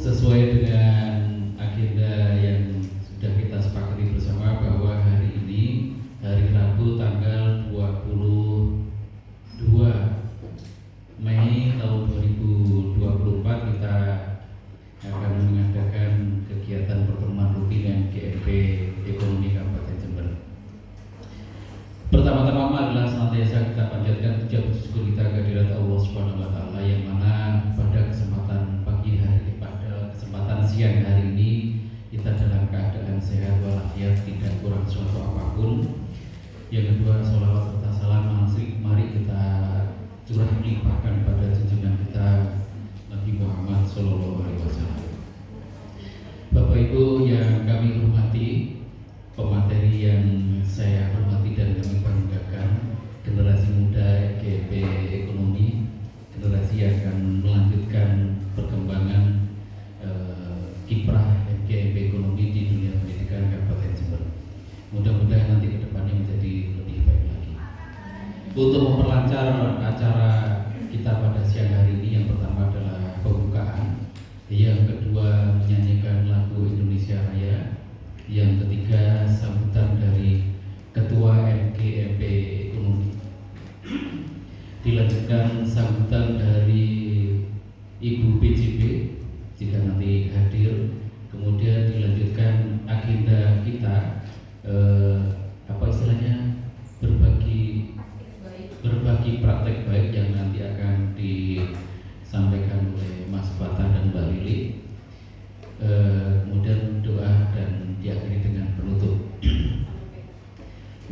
sesuai dengan agenda yang sudah kita sepakati bersama bahwa hari ini, hari Rabu tanggal 22 Mei tahun 2024, kita akan mengadakan kegiatan pertemuan rutin GMP Ekonomi Kabupaten Jember. Pertama-tama adalah senantiasa kita panjatkan puja puji syukur kita kehadirat Allah Subhanahu wa taala, yang mana pada kesempatan pagi hari, pada kesempatan siang hari ini kita dalam keadaan sehat walafiat, tidak kurang suatu apapun. Yang kedua, sholawat serta salam mari kita curah limpahkan pada junjungan kita Nabi Muhammad Sallallahu Alaihi Wasallam. Bapak Ibu yang kami hormati, pemateri yang saya hormati dan kami banggakan, generasi muda GMP Ekonomi, generasi yang akan melanjutkan perkembangan kiprah GMP Ekonomi di dunia pendidikan Kabupaten Jember. Mudah-mudahan nanti ke depannya menjadi lebih baik lagi. Untuk memperlancar acara kita pada siang hari ini, yang pertama adalah pembukaan, yang kedua menyanyikan lagu Indonesia Raya, yang ketiga sambutan dari Ketua MGMP Ekonomi, dilanjutkan sambutan dari Ibu BJB jika nanti hadir, kemudian dilanjutkan agenda kita berbagi praktek baik yang nanti akan disampaikan oleh Mas Fatah dan Mbak Lili. Kemudian doa dan diakhiri dengan penutup.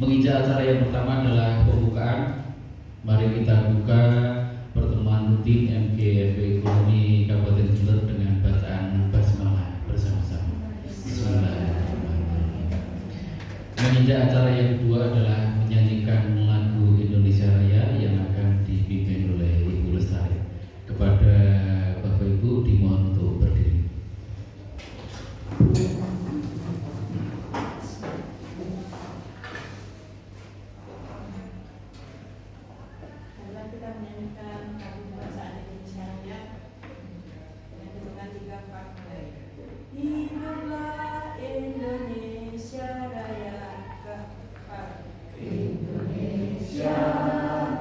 Menginjak acara yang pertama adalah pembukaan. Mari kita buka pertemuan rutin MGMP Ekonomi Kabupaten Jember dengan bacaan basmalah bersama-sama. Bismillahirrahmanirrahim. Menginjak acara yang kedua adalah menyanyikan lagu Indonesia Raya yang akan dipimpin oleh Ibu Lestari. Kepada Bapak Ibu dimohon untuk berdiri. Kita menyanyikan lagu bahasa Indonesia Raya yang dengan 3 part. Hiduplah Indonesia Raya, Indonesia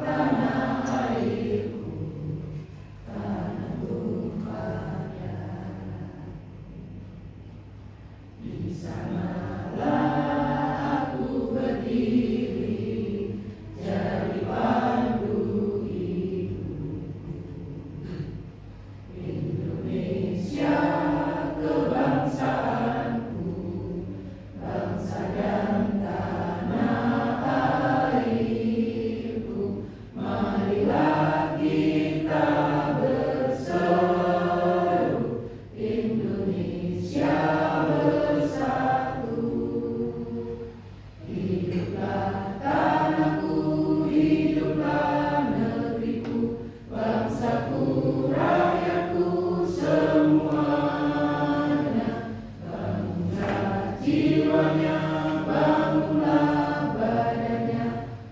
tanah airku, tanah tumpahnya. Di sanalah aku berdiri, jadi pandu hidup. Indonesia kebangsaanku, bangsa dan tanah airku. Marilah kita berseru, Indonesia bersatu. Hiduplah tanahku, hiduplah negeriku, bangsaku, rakyatku semuanya. Bangunlah jiwanya, bangunlah badannya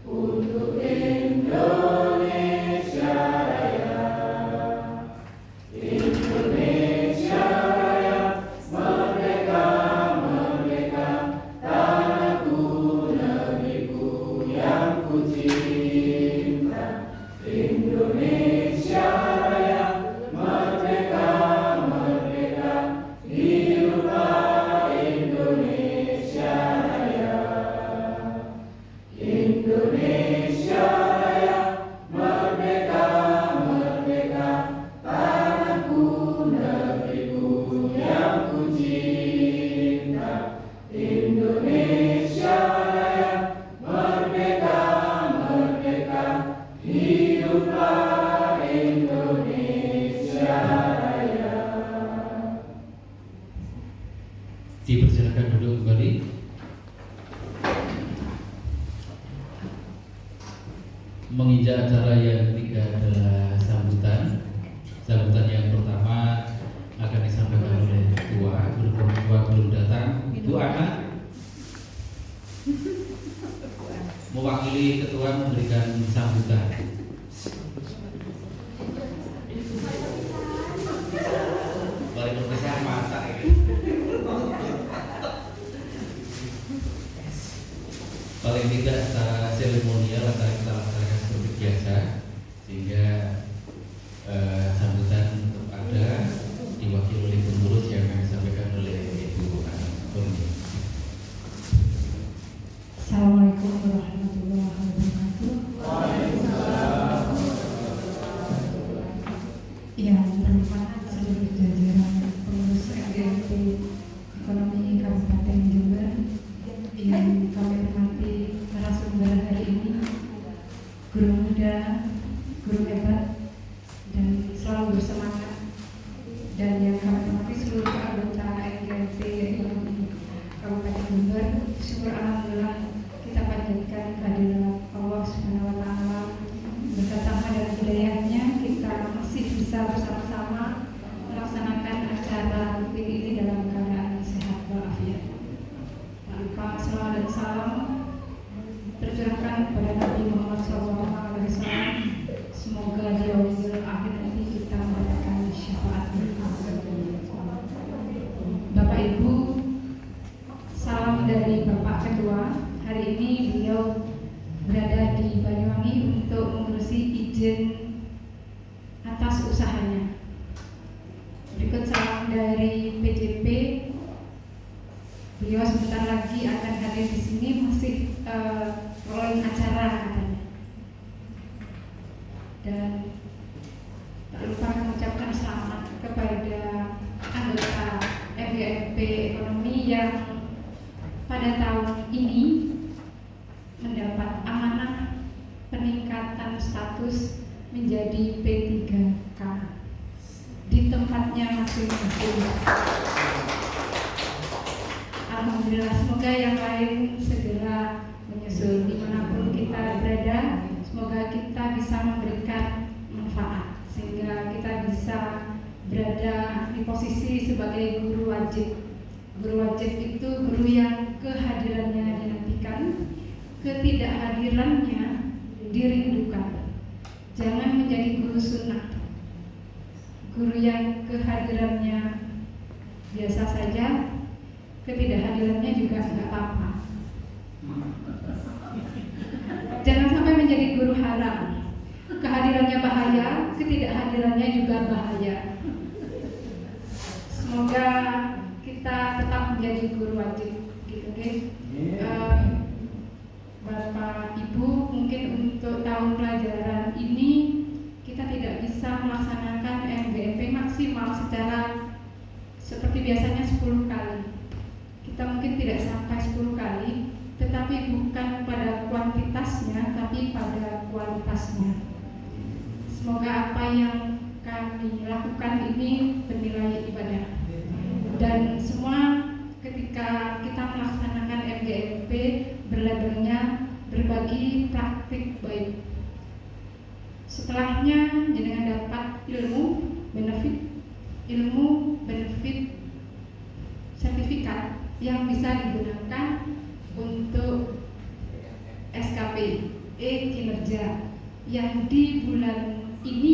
untuk Indonesia Raya. Indonesia Raya, merdeka, merdeka, tanahku, negeriku yang ku cinta. Indonesia Raya, merdeka, merdeka, hiduplah Indonesia Raya. Indonesia Raya, merdeka, merdeka, tanahku, negeriku yang ku cinta. Indonesia Raya, merdeka, merdeka, hiduplah Indonesia Raya. Dipersilakan duduk kembali. Menginjak acara yang ketiga adalah sambutan. Sambutan yang pertama akan disampaikan oleh ketua. Ketua belum datang. Bu Ana mewakili ketua memberikan sambutan. Waalaikumsalam. paling tidak secara seremonial akan kita laksanakan seperti biasa, sehingga sambutan tetap ada diwakili oleh pengurus yang akan disampaikan oleh Ibu Ana Kurnia. Assalamualaikum warahmatullahi wabarakatuh. Yang berhormat seluruh jajaran pengurus LGMP Ekonomi Kabupaten Jember, yang kami hormati narasumber hari ini, guru muda, guru hebat, dan selalu bersemangat, dan yang kami hormati seluruh anggota LGMP Ekonomi Kabupaten Jember. Syukur alhamdulillah kita panjatkan kehadiran Allah Subhanahu wa taala. Berkat rahmat dan hidayahnya kita masih bisa bersama-sama melaksanakan acara rutin ini dalam keadaan sehat walafiat. Tanpa salawat dan salam tercurahkan kepada Nabi Muhammad SAW. Semoga di yaumil akhir nanti kita mendapatkan syafaat. Bapak Ibu, salam dari Bapak Ketua. Hari ini beliau berada di Banyuwangi untuk mengurusi izin atas usahanya. Berikut salam dari PJP. Beliau sebentar lagi akan hadir di sini, masih rolling acara katanya. Dan tak lupa mengucapkan selamat kepada anggota LGMP Ekonomi yang pada tahun ini mendapat amanah peningkatan status menjadi P3K di tempatnya masing-masing. Alhamdulillah, semoga yang lain segera menyusul dimanapun kita berada. Semoga kita bisa memberikan manfaat sehingga kita bisa berada di posisi sebagai guru wajib. Guru wajib itu guru yang kehadirannya dinantikan, ketidakhadirannya dirindukan. Jangan menjadi guru sunnah, guru yang kehadirannya biasa saja, ketidakhadirannya juga tidak apa-apa. Jangan sampai menjadi guru haram, kehadirannya bahaya, ketidakhadirannya juga bahaya. Semoga kita tetap menjadi guru wajib, gitu guys. Bapak Ibu, mungkin untuk tahun pelajaran ini kita tidak bisa melaksanakan MGMP maksimal secara seperti biasanya 10 kali. Kita mungkin tidak sampai 10 kali, tetapi bukan pada kuantitasnya, tapi pada kualitasnya. Semoga apa yang kami lakukan ini bernilai ibadah. Dan semua ketika kita melaksanakan MGMP berlabelnya berbagi praktik baik. Setelahnya jenengan dapat ilmu benefit sertifikat yang bisa digunakan untuk SKPE kinerja yang di bulan ini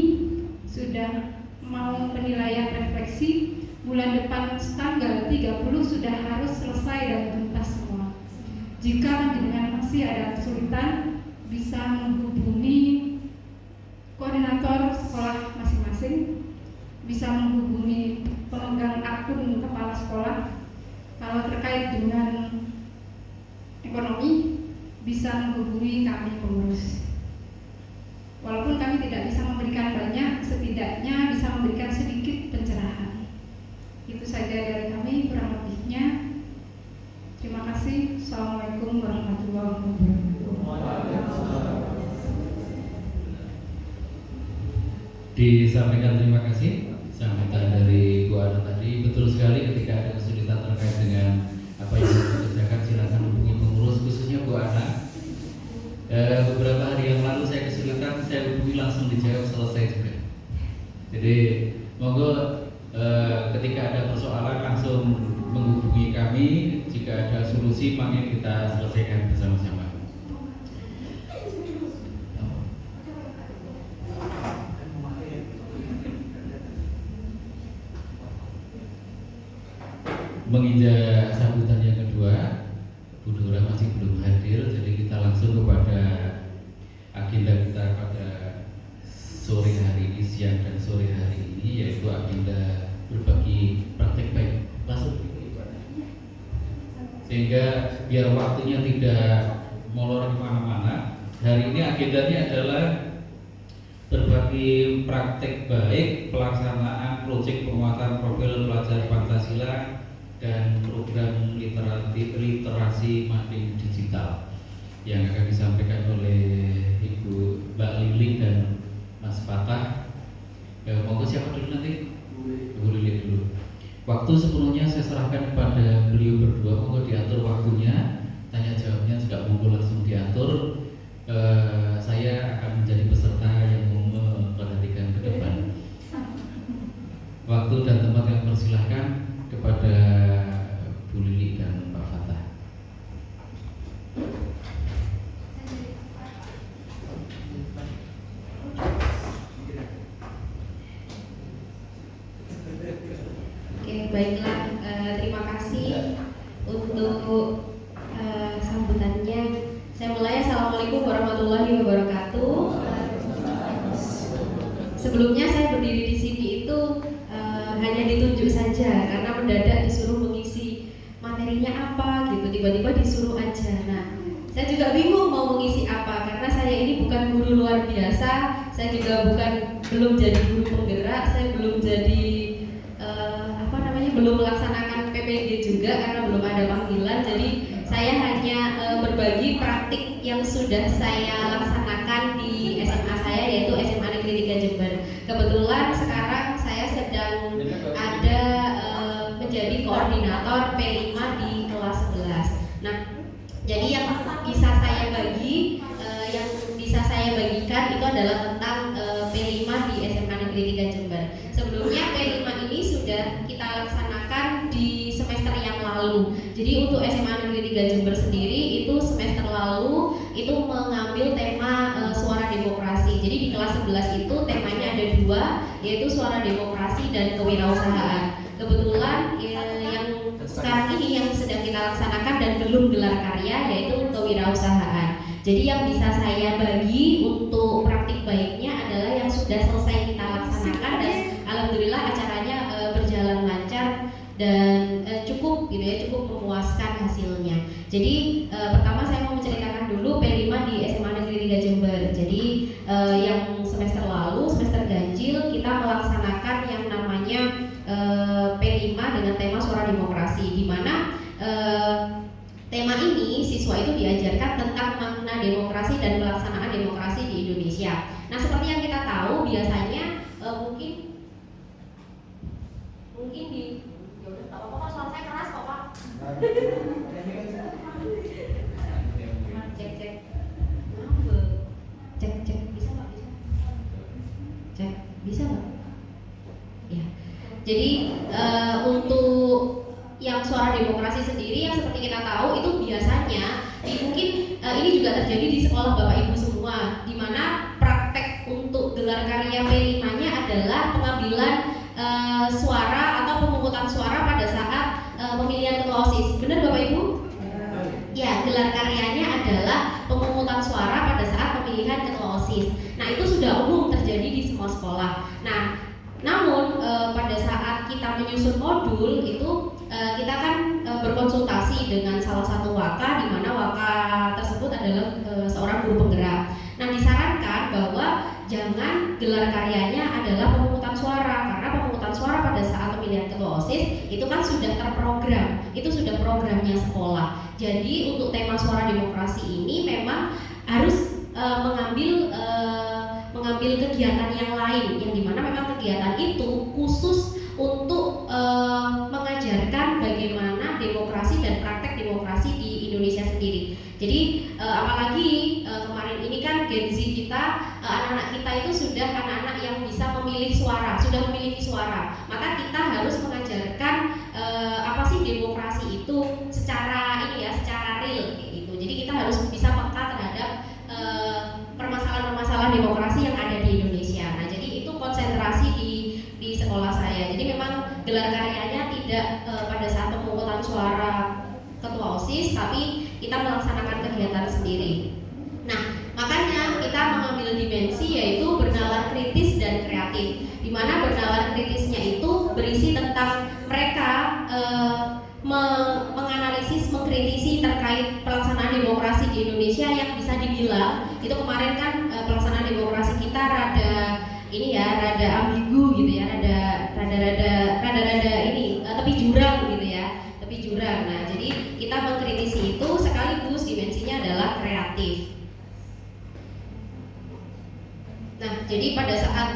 sudah mau penilaian refleksi. Bulan depan tanggal 30 sudah harus selesai dan tuntas semua. Jika jenengan masih ada kesulitan, bisa menghubungi koordinator sekolah masing-masing, bisa menghubungi pemegang akun kepala sekolah. Kalau terkait dengan ekonomi, bisa menghubungi kami pengurus. Walaupun kami tidak bisa memberikan banyak, setidaknya bisa memberikan sedikit pencerahan. Itu saja dari kami, kurang lebihnya. Terima kasih. Assalamualaikum warahmatullahi wabarakatuh. Disampaikan terima kasih sambutan dari Bu Ana tadi. Betul sekali, ketika ada kesulitan terkait dengan apa yang harus dikerjakan, silakan hubungi pengurus, khususnya Bu Ana. Beberapa hari yang lalu saya kesulitan, saya hubungi langsung dijawab, selesai juga. Jadi monggo ketika ada persoalan langsung menghubungi kami. Jika ada solusi, mari kita selesaikan bersama-sama. Menginjak sambutan yang kedua, Bu Dora masih belum hadir, jadi kita langsung kepada agenda kita pada sore hari ini, siang dan sore hari ini, yaitu agenda berbagi praktek baik. Langsung sehingga biar waktunya tidak molor kemana-mana, hari ini agendanya adalah berbagi praktek baik pelaksanaan proyek penguatan profil pelajar Pancasila dan program literasi mapping digital yang akan disampaikan oleh Ibu Mbak Lili dan Mas Fatah. Monggo siapa dulu nanti? Bu Lili dulu. Waktu sepenuhnya saya serahkan kepada beliau berdua. Monggo diatur waktunya, tanya jawabnya juga monggo langsung diatur. Saya akan menjadi peserta yang memperhatikan ke depan. Waktu dan tempat yang persilahkan kepada Bu Lili dan Pak Fatah. Oke, baiklah. Terima kasih untuk sambutannya. Saya mulai. Assalamualaikum warahmatullahi wabarakatuh. Sebelumnya saya berdiri di sini itu hanya ditunjuk saja karena mendadak disuruh mengisi materinya apa gitu, tiba-tiba disuruh aja. Nah, saya juga bingung mau mengisi apa karena saya ini bukan guru luar biasa, saya juga belum jadi guru penggerak, saya belum jadi belum melaksanakan PPG juga karena belum ada panggilan. Jadi saya hanya berbagi praktik yang sudah saya laksanakan di SMA saya, yaitu SMA Negeri 3 Jember. Kebetulan sekarang saya sedang ada menjadi koordinator P5 di kelas 11. Nah, jadi yang bisa saya bagikan itu adalah tentang P5 di SMA Negeri 3 Jember. Sebelumnya P5 ini sudah kita laksanakan di semester yang lalu. Jadi untuk SMA Negeri 3 Jember sendiri itu semester lalu itu mengambil tema suara demokrasi. Jadi di kelas 11 itu temanya ada 2, yaitu suara demokrasi dan kewirausahaan. Kebetulan yang sekarang ini yang sedang kita laksanakan dan belum gelar karya yaitu kewirausahaan. Jadi yang bisa saya bagi untuk praktik baiknya adalah yang sudah selesai kita laksanakan dan alhamdulillah acaranya berjalan lancar dan cukup memuaskan hasilnya. Jadi pertama saya mau menceritakan dulu P5 di SMA Negeri 3 Jember. Jadi yang semester lalu, semester ganjil kita melaksanakan yang namanya P5 dengan tema suara demokrasi, di mana tema ini siswa itu diajarkan tentang makna demokrasi dan pelaksanaan demokrasi di Indonesia. Nah, seperti yang kita tahu biasanya mungkin di yaudah tak apa-apa, suara saya keras kok Pak. Cek bisa Pak, bisa Pak. Ya. Jadi untuk yang suara demokrasi sendiri yang seperti kita tahu itu biasanya mungkin ini juga terjadi di sekolah Bapak Ibu semua, di mana praktek untuk gelar karya P5-nya adalah pengambilan suara atau pemungutan suara pada saat pemilihan ketua OSIS. Benar Bapak Ibu? Ya, gelar karyanya adalah pemungutan suara pada saat pemilihan ketua OSIS. Nah, itu sudah umum terjadi di semua sekolah. Nah, namun pada saat kita menyusun modul itu kita kan berkonsultasi dengan salah satu waka, di mana waka tersebut adalah seorang guru penggerak. Nah, disarankan bahwa jangan gelar karyanya adalah pemungutan suara, karena pemungutan suara pada saat pemilihan ketua OSIS itu kan sudah terprogram, itu sudah programnya sekolah. Jadi untuk tema suara demokrasi ini memang harus mengambil kegiatan yang lain, yang dimana memang kegiatan itu khusus untuk mengajarkan bagaimana demokrasi dan praktek demokrasi di Indonesia sendiri. Jadi apalagi kemarin ini kan Gen Z kita, anak-anak kita itu sudah anak-anak yang bisa memilih suara, sudah memiliki suara. Maka kita harus mengajarkan apa sih demokrasi itu secara real gitu. Jadi kita harus bisa peka terhadap permasalahan-permasalahan demokrasi yang ada di Indonesia. Nah, jadi itu konsentrasi di sekolah saya. Jadi memang gelar karyanya tidak pada saat pemungutan suara ketua OSIS, tapi kita melaksanakan kegiatan sendiri. Nah, makanya kita mengambil dimensi yaitu bernalar kritis dan kreatif, di mana bernalar kritisnya itu berisi tentang mereka menganalisis, mengkritisi terkait pelaksanaan demokrasi di Indonesia yang bisa dibilang itu kemarin kan pelaksanaan demokrasi kita rada ambigu gitu ya, rada ini tepi jurang gitu ya, tepi jurang. Nah, jadi kita mengkritisi itu sekaligus dimensinya adalah kreatif. Nah, jadi pada saat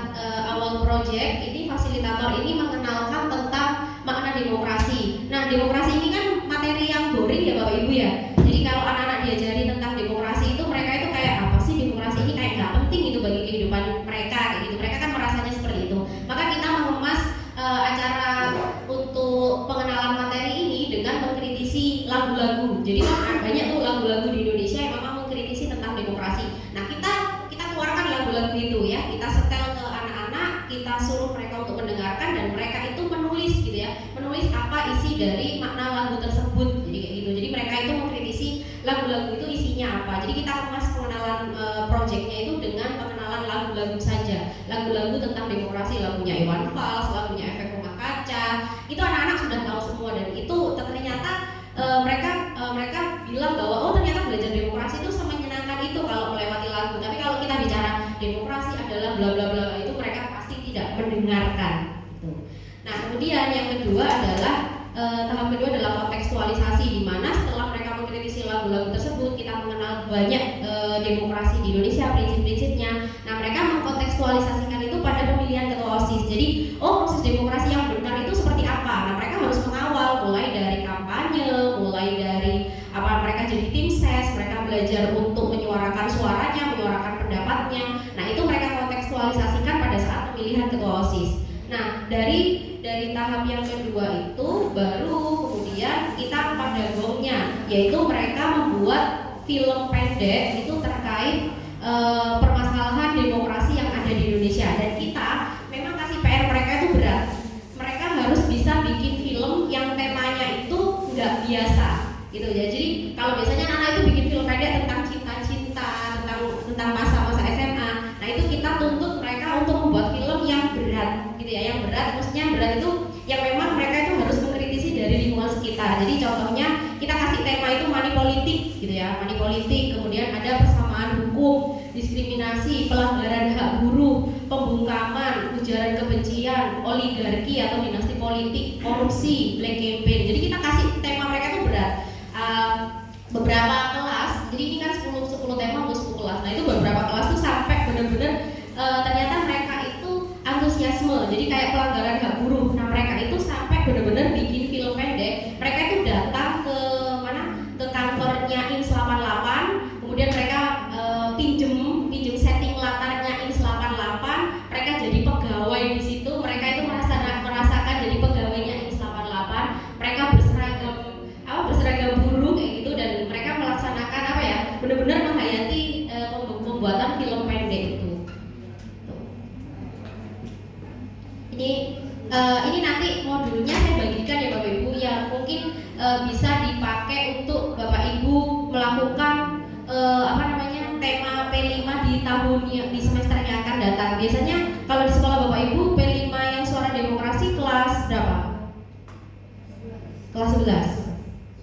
awal proyek ini fasilitator ini mengenalkan tentang makna demokrasi. Nah, demokrasi ini kan materi yang boring ya Bapak Ibu ya. Jadi kalau anak-anak diajari tentang demokrasi itu mereka itu kayak apa sih demokrasi ini, kayak nggak penting itu bagi kehidupan mereka kayak gitu. Mereka kan merasanya seperti itu. Maka kita mengemas acara untuk pengenalan materi ini dengan mengkritisi lagu-lagu. Jadi kan banyak tuh lagu-lagu di Indonesia yang memang mengkritisi tentang demokrasi. Nah, kita keluarkan lagu-lagu itu ya, kita setel ke anak-anak, kita suruh mereka untuk mendengarkan dan mereka itu menulis gitu ya, menulis apa isi dari makna lagu tersebut. Jadi kayak gitu. Jadi mereka itu mengkritisi lagu-lagu itu isinya apa. Jadi kita kemas pengenalan proyeknya itu dengan pengenalan lagu-lagu saja, lagu-lagu tentang demokrasi, lagunya Iwan Fals, lagunya Efek Rumah Kaca. Itu anak-anak sudah tahu semua dan itu ternyata mereka bilang bahwa oh ternyata belajar demokrasi itu semenyenangkan itu kalau melewati lagu. Tapi kalau kita bicara demokrasi adalah bla bla bla itu mereka pasti tidak mendengarkan. Gitu. Nah, kemudian yang kedua adalah tahap kedua adalah kontekstualisasi, di mana setelah mereka mengkritisi lagu-lagu tersebut, kita mengenal banyak demokrasi di Indonesia, prinsip-prinsipnya. Nah, mereka mengkontekstualisasikan itu pada pemilihan ketua OSIS. Jadi, oh proses demokrasi yang benar itu seperti apa? Nah, mereka harus mengawal mulai dari kampanye, mulai dari mereka jadi tim ses, mereka belajar untuk menyuarakan suaranya, menyuarakan pendapatnya. Nah, itu mereka kontekstualisasikan pada saat pemilihan ketua OSIS. Nah, dari tahap yang kedua itu baru kemudian kita pada gongnya, yaitu mereka membuat film pendek itu terkait permasalahan demokrasi yang ada di Indonesia. Dan kita memang kasih PR mereka itu berat. Mereka harus bisa bikin film yang temanya itu nggak biasa gitu ya. Jadi kalau biasanya anak itu bikin film pendek tentang cinta-cinta, tentang masa-masa SMA. Nah, itu kita tuntut mereka untuk membuat film yang berat gitu ya, yang berat, maksudnya berat itu yang memang mereka itu harus mengkritisi dari lingkungan sekitar. Jadi contohnya kita kasih tema itu money politik gitu ya, money politik, kemudian ada persamaan hukum, diskriminasi, pelanggaran hak buruh, pembungkaman, ujaran kebencian, oligarki atau dinasti politik, korupsi, black campaign. Jadi kita kasih tema mereka itu berat. Beberapa kelas, jadi ini kan 10 tema untuk 10 kelas. Nah, itu beberapa kelas tuh sampai benar-benar ternyata mereka itu antusiasme. Jadi kayak pelanggaran hak buruh. Nah, mereka itu sampai benar-benar bikin film pendek. Mereka itu datang ke kantornya INS 88. Kemudian mereka pinjem setting latarnya INS 88. Mereka jadi pegawai di situ. Mereka itu merasakan jadi pegawainya INS 88. Mereka berseragam buruh kayak gitu, dan mereka melaksanakan benar-benar menghayati pembuatan film pendek itu. Ini nanti modulnya saya bagikan ya Bapak Ibu, yang mungkin bisa dipakai untuk Bapak Ibu melakukan tema P5 di semester yang akan datang. Biasanya kalau di sekolah Bapak Ibu P5 yang suara demokrasi kelas berapa? Kelas 11.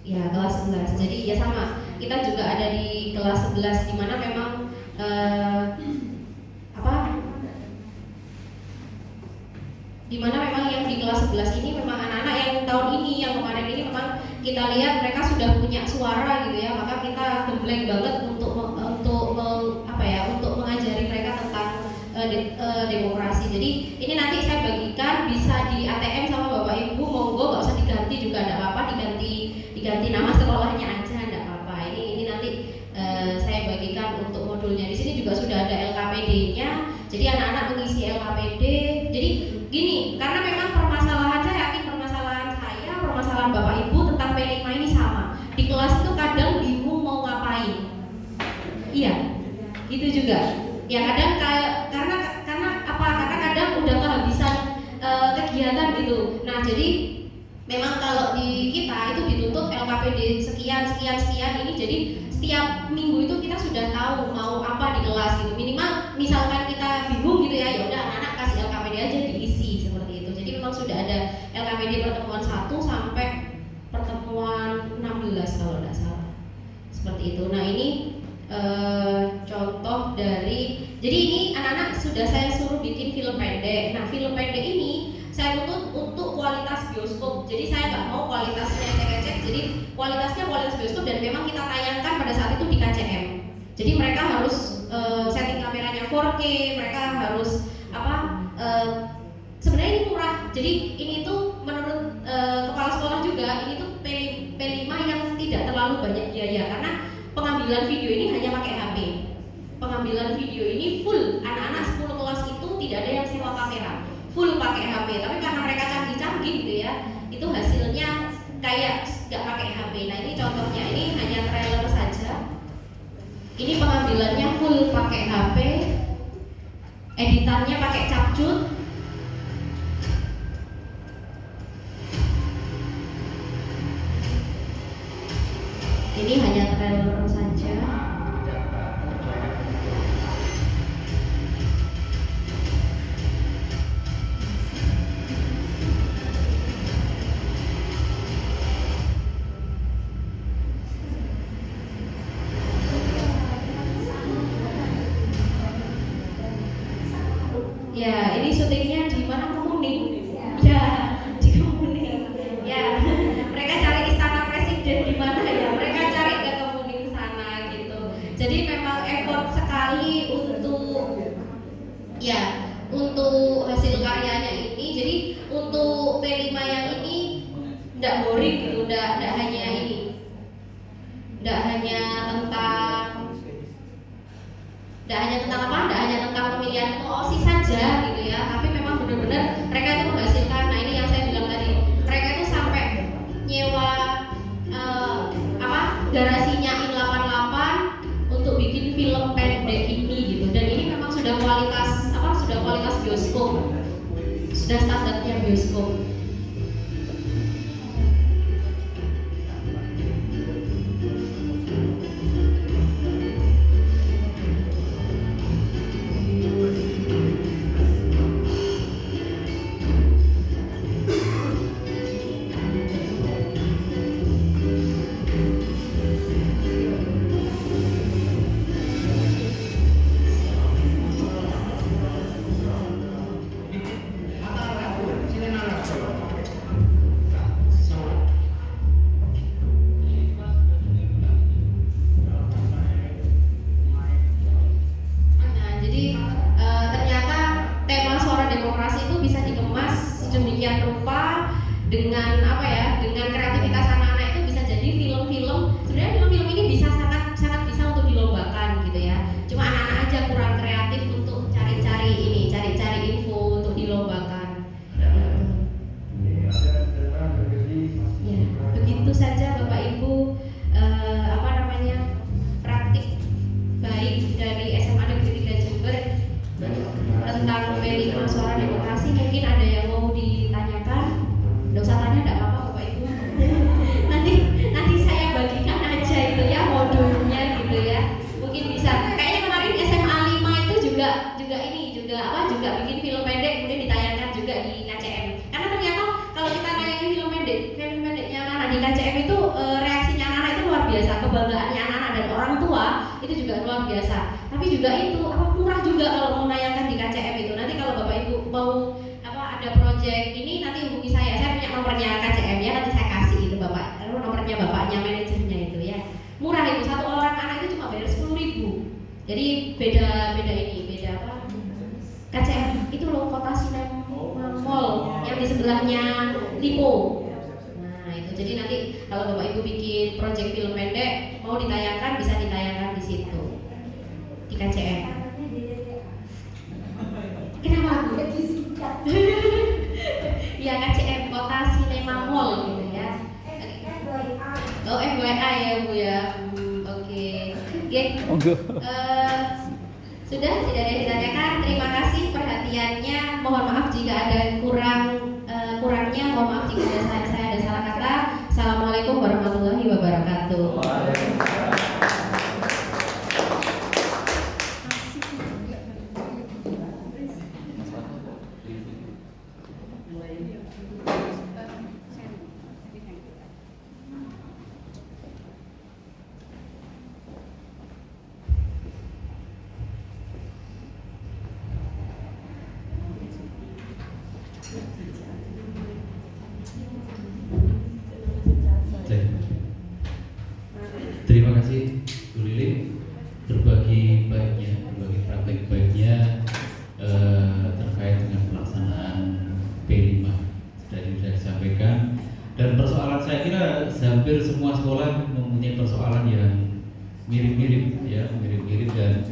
Ya, kelas 11. Jadi ya sama. Kita juga ada di kelas 11 di mana memang di mana memang yang di kelas 11 ini memang anak-anak yang tahun ini, yang kemarin ini memang kita lihat mereka sudah punya suara gitu ya, maka kita gembleng banget untuk mengajari mereka tentang demokrasi. Jadi ini nanti saya bagikan, bisa di ATM sama Bapak Ibu, monggo, nggak usah diganti juga tidak apa-apa, diganti nama sekolahnya aja tidak apa-apa. Ini nanti saya bagikan untuk modulnya. Di sini juga sudah ada LKPD-nya. Jadi anak-anak mengisi LKPD. Jadi gini, karena memang permasalahan Bapak Ibu tentang P5 ini sama. Di kelas itu kadang bingung mau ngapain. Iya, gitu juga. Ya kadang karena kadang udah kehabisan kegiatan gitu. Nah, jadi memang kalau di kita itu dituntut LKPD sekian ini, jadi setiap minggu itu kita sudah tahu mau apa di kelas gitu. Minimal misalkan kita bingung gitu ya udah anak-anak kasih LKPD aja diisi seperti itu. Jadi memang sudah ada LKPD pertemuan 1 sampai pertemuan 16 kalau tidak salah. Seperti itu. Nah, ini contoh dari, jadi ini anak-anak sudah saya suruh bikin film pendek. Nah, film pendek ini saya tuntut untuk kualitas bioskop. Jadi saya nggak mau kualitasnya ecek-ecek. Jadi kualitasnya kualitas bioskop dan memang kita tayangkan pada saat itu di KCM. Jadi mereka harus setting kameranya 4K, mereka harus sebenarnya ini murah. Jadi ini tuh menurut kepala sekolah juga ini tuh P5 yang tidak terlalu banyak biaya karena pengambilan video ini hanya pakai HP. Pengambilan video ini full, anak-anak 10 kelas itu tidak ada yang sewa kamera, full pakai HP. Tapi karena mereka canggih-canggih gitu ya, itu hasilnya kayak nggak pakai HP. Nah, ini contohnya, ini hanya trailer saja. Ini pengambilannya full pakai HP, editannya pakai capcut. Ini hanya trailer saja. Ya, ini syutingnya di mana? Kemuning. Ya, di Kemuning. Ya, mereka cari istana presiden di mana ya? Mereka cari ke Kemuning sana gitu. Jadi memang effort sekali untuk hasil karyanya ini. Jadi untuk P5 yang ini tidak boring gitu, tidak hanya ini, tidak hanya tentang pemilihan OSI saja gitu ya, tapi memang benar-benar mereka itu menghasilkan. Nah, ini yang saya bilang tadi, mereka itu sampai nyewa garasinya I88 untuk bikin film pendek ini gitu. Dan ini memang sudah kualitas bioskop, sudah standarnya bioskop. Dengan kreativitas anak-anak itu bisa jadi film-film. Sebenarnya film-film ini bisa sangat bisa untuk dilombakan gitu ya. Cuma anak-anak aja kurang kreatif untuk cari-cari info untuk dilombakan. Ya, begitu saja Bapak Ibu praktik baik dari SMA Negeri 3 Jember tentang P5 Suara Demokrasi. Mungkin ada yang mau ditanyakan? Nggak usah tanya, nggak apa-apa Bapak Ibu. nanti saya bagikan aja itu ya modulnya gitu ya. Mungkin bisa. Kayaknya kemarin SMA 5 itu juga bikin film pendek kemudian ditayangkan juga di KCM. Karena ternyata kalau kita nayangin film pendeknya anak-anak di KCM itu reaksinya anak-anak itu luar biasa, kebanggaannya anak-anak dan orang tua itu juga luar biasa. Tapi juga itu murah juga kalau mau nayangkan di KCM itu. Nanti kalau Bapak Ibu mau ada project ini nanti hubungi saya punya nomornya KCM ya, nanti saya kasih itu Bapak, nomornya bapaknya, manajernya itu ya. Murah itu, satu orang anak itu cuma bayar 10.000. Jadi beda KCM itu loh, Kota Sinema Mall yang di sebelahnya Lipo. Nah itu, jadi nanti kalau Bapak Ibu bikin project film pendek mau ditayangkan, bisa ditayangkan di situ di KCM. Kenapa? Ya, KCM Kota Sinema Mall gitu ya. Oh, FYI ya Bu ya. Oke. Sudah tidak ada yang ditanyakan. Terima kasih perhatiannya. Mohon maaf jika ada kurangnya. Mohon maaf jika saya ada Terima kasih Bu Lili, berbagi praktek baiknya terkait dengan pelaksanaan P5 sudah disampaikan. Dan persoalan, saya kira hampir semua sekolah mempunyai persoalan yang mirip-mirip dan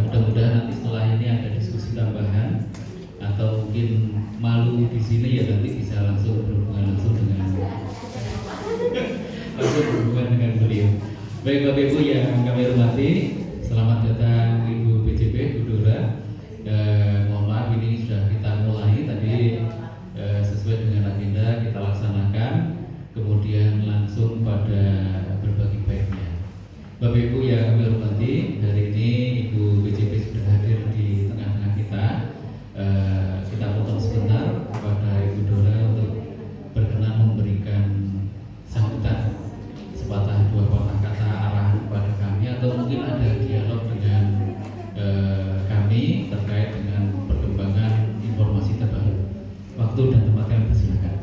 mudah-mudahan nanti setelah ini ada diskusi tambahan atau mungkin malu di sini ya nanti bisa langsung berhubungan dengan beliau. Baik Bapak Ibu yang kami hormati, selamat datang Ibu BCP, Bu Dora. Mohon maaf ini sudah kita mulai tadi sesuai dengan agenda kita laksanakan, kemudian langsung pada berbagi baiknya. Bapak Ibu yang kami hormati, hari ini Ibu BCP sudah hadir di tengah-tengah kita. Kita potong sebentar kepada Ibu Dora untuk berkenan memberikan sambutan sepatah dua patah kata arahan kepada kami, atau mungkin ada dialog dengan kami terkait dengan perkembangan informasi terbaru. Waktu dan tempat kami persilakan.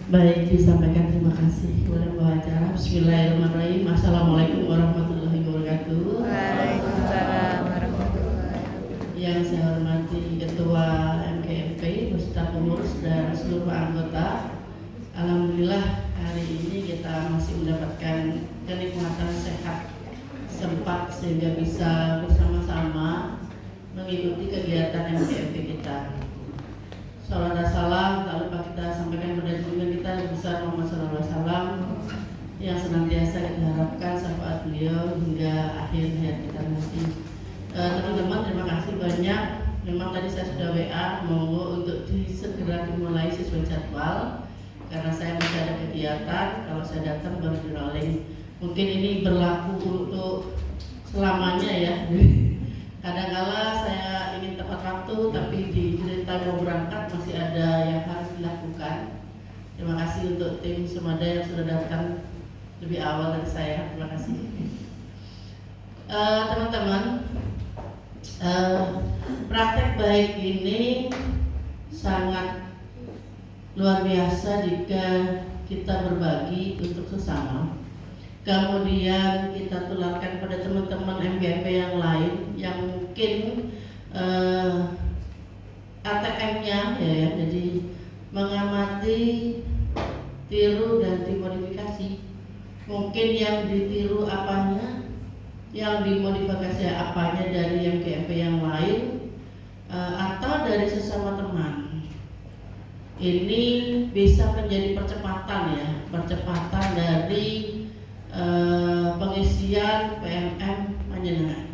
Baik, disampaikan terima kasih kepada pembawa acara. Bismillahirrahmanirrahim. Assalamualaikum warahmatullahi wabarakatuh. Waalaikumsalam warahmatullahi wabarakatuh. Yang saya hormati Ketua MGMP, beserta pengurus dan seluruh anggota. Alhamdulillah hari ini kita masih mendapatkan kenikmatan sehat sempat sehingga bisa bersama-sama mengikuti kegiatan MGMP kita. Salam dan salam tak lupa kita sampaikan pada junjungan kita besar Muhammad SAW yang senantiasa kita harapkan syafaat beliau hingga akhir hayat kita nanti. Teman-teman, terima kasih banyak. Memang tadi saya sudah WA monggo untuk segera dimulai sesuai jadwal karena saya masih ada kegiatan. Kalau saya datang baru di rolling. Mungkin ini berlaku untuk selamanya ya. Kadang-kala saya ingin tepat waktu, tapi di cerita mau berangkat masih ada yang harus dilakukan. Terima kasih untuk tim Semada yang sudah datang lebih awal dari saya. Terima kasih. Teman-teman, praktek baik ini sangat luar biasa jika kita berbagi untuk sesama. Kemudian kita tularkan pada teman-teman MGMP yang lain yang mungkin ATM-nya ya, jadi mengamati, tiru dan dimodifikasi. Mungkin yang ditiru apanya, yang dimodifikasi apanya dari MGMP yang lain atau dari sesama teman. Ini bisa menjadi percepatan dari pengisian PMM panjenengan.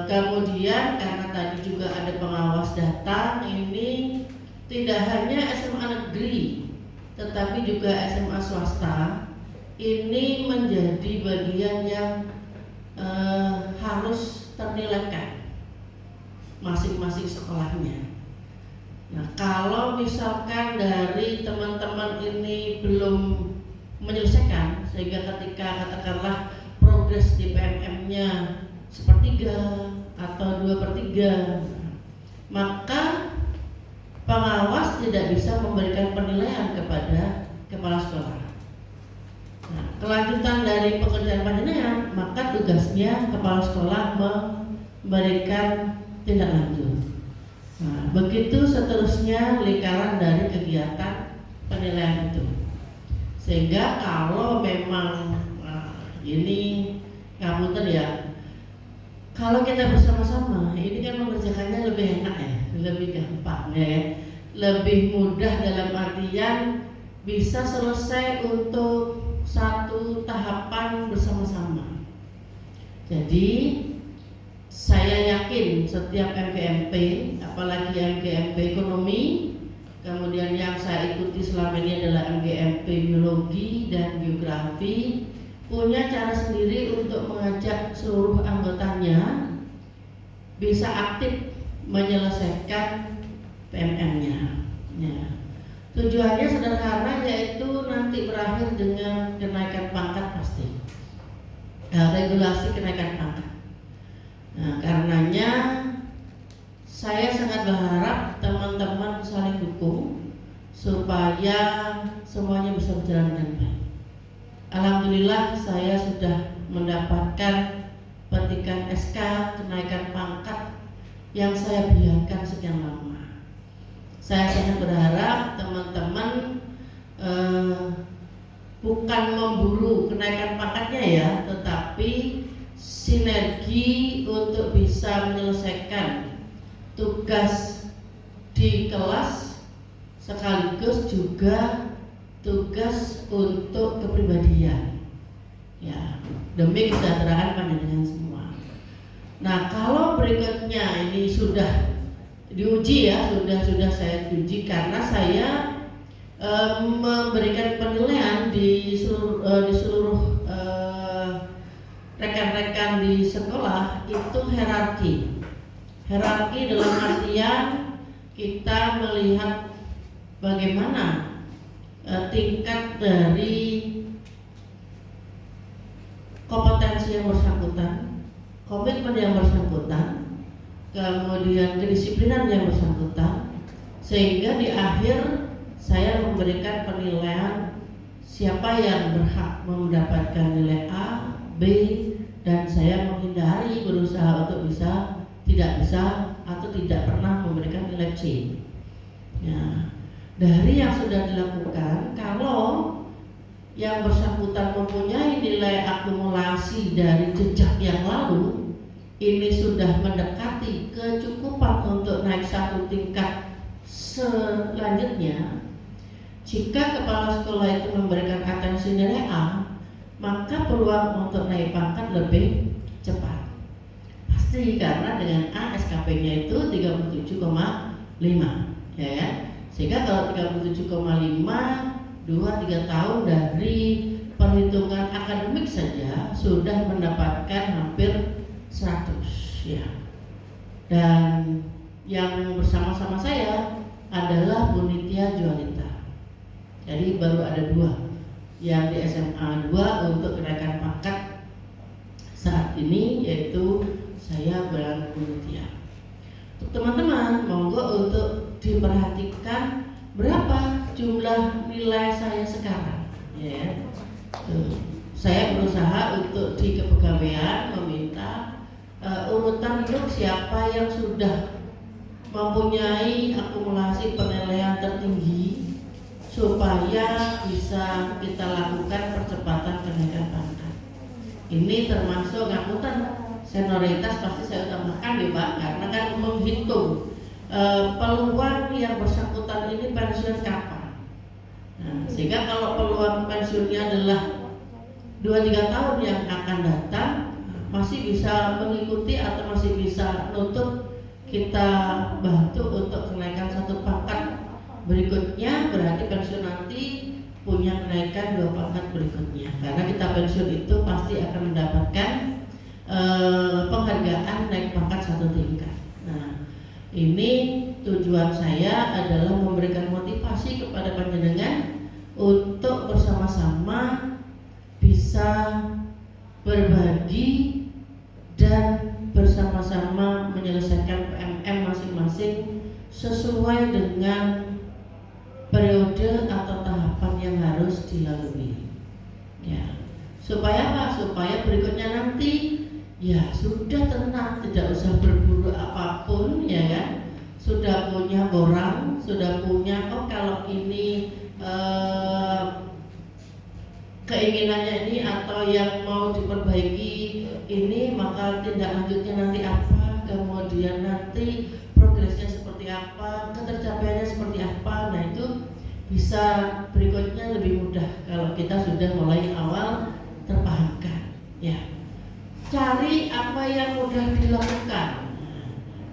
Kemudian karena tadi juga ada pengawas datang, ini tidak hanya SMA negeri tetapi juga SMA swasta ini menjadi bagian yang harus ternilaikan masing-masing sekolahnya. Nah, kalau misalkan dari teman-teman ini belum menyelesaikan sehingga ketika katakanlah progres di PMM-nya 1/3 atau 2/3, maka pengawas tidak bisa memberikan penilaian kepada kepala sekolah. Nah, kelanjutan dari pekerjaan panjenengan, maka tugasnya kepala sekolah memberikan tindak lanjut. Nah, begitu seterusnya lingkaran dari kegiatan penilaian itu. Sehingga kalau memang ini ngapunten ya, kalau kita bersama-sama ini kan mengerjakannya lebih enak ya, lebih gampang ya, lebih mudah dalam artian bisa selesai untuk satu tahapan bersama-sama. Jadi saya yakin setiap MGMP, apalagi MGMP ekonomi, kemudian yang saya ikuti selama ini adalah MGMP biologi dan geografi, punya cara sendiri untuk mengajak seluruh anggotanya bisa aktif menyelesaikan PMM-nya. Ya. Tujuannya sederhana, yaitu nanti berakhir dengan kenaikan pangkat pasti. Regulasi kenaikan pangkat. Nah, karenanya saya sangat berharap teman-teman saling dukung supaya semuanya bisa berjalan dengan baik. Alhamdulillah saya sudah mendapatkan petikan SK kenaikan pangkat yang saya biarkan sekian lama. Saya sangat berharap teman-teman bukan memburu kenaikan pangkatnya ya, tetapi sinergi untuk bisa menyelesaikan tugas di kelas sekaligus juga tugas untuk kepribadian, ya, demi kesejahteraan panjenengan semua. Nah, kalau berikutnya ini sudah diuji ya, sudah saya uji karena saya memberikan penilaian di seluruh rekan-rekan di sekolah itu hierarki dalam artian kita melihat bagaimana tingkat dari kompetensi yang bersangkutan, komitmen yang bersangkutan, kemudian kedisiplinan yang bersangkutan, sehingga di akhir saya memberikan penilaian siapa yang berhak mendapatkan nilai A, B, dan saya menghindari berusaha untuk tidak bisa atau tidak pernah memberikan nilai C. Ya, dari yang sudah dilakukan, kalau yang bersangkutan mempunyai nilai akumulasi dari jejak yang lalu, ini sudah mendekati kecukupan untuk naik satu tingkat selanjutnya. Jika kepala sekolah itu memberikan atensi nilai A, maka peluang untuk naik pangkat lebih cepat. Pasti karena dengan A SKP-nya itu 37,5, ya kan? Sehingga kalau 37,5 2-3 tahun dari perhitungan akademik saja sudah mendapatkan hampir 100 ya. Dan yang bersama-sama saya adalah Bu Nitya Juanita. Jadi baru ada 2 yang di SMA 2 untuk kenaikan pangkat saat ini, yaitu saya dan Bu Nitya. Untuk teman-teman, monggo untuk diperhatikan berapa jumlah nilai saya sekarang, ya. Saya berusaha untuk di kepegawaian meminta urutan hidup siapa yang sudah mempunyai akumulasi penilaian tertinggi supaya bisa kita lakukan percepatan kenaikan pangkat. Ini termasuk ngangkutan senioritas pasti saya utamakan ya Pak, karena kan menghitung peluang yang bersangkutan ini pensiun kapan. Nah, sehingga kalau peluang pensiunnya adalah 2-3 tahun yang akan datang, masih bisa mengikuti atau masih bisa nuntut kita bantu untuk kenaikan satu pangkat berikutnya, berarti pensiun nanti punya kenaikan 2 pangkat berikutnya. Karena kita pensiun itu pasti akan mendapatkan penghargaan naik pangkat 1 tingkat. Nah, ini tujuan saya adalah memberikan motivasi kepada panjenengan untuk bersama-sama bisa berbagi dan bersama-sama menyelesaikan PMM masing-masing sesuai dengan periode atau tahapan yang harus dilalui. Ya, supaya apa? Supaya berikutnya nanti ya sudah tenang, tidak usah berburu apapun, ya kan? Sudah punya borang, sudah punya kalau ini keinginannya ini atau yang mau diperbaiki ini, maka tindak lanjutnya nanti apa, kemudian nanti progresnya seperti apa, ketercapaiannya seperti apa. Nah, itu bisa berikutnya lebih mudah kalau kita sudah mulai awal terpahamkan. Ya, cari apa yang mudah dilakukan,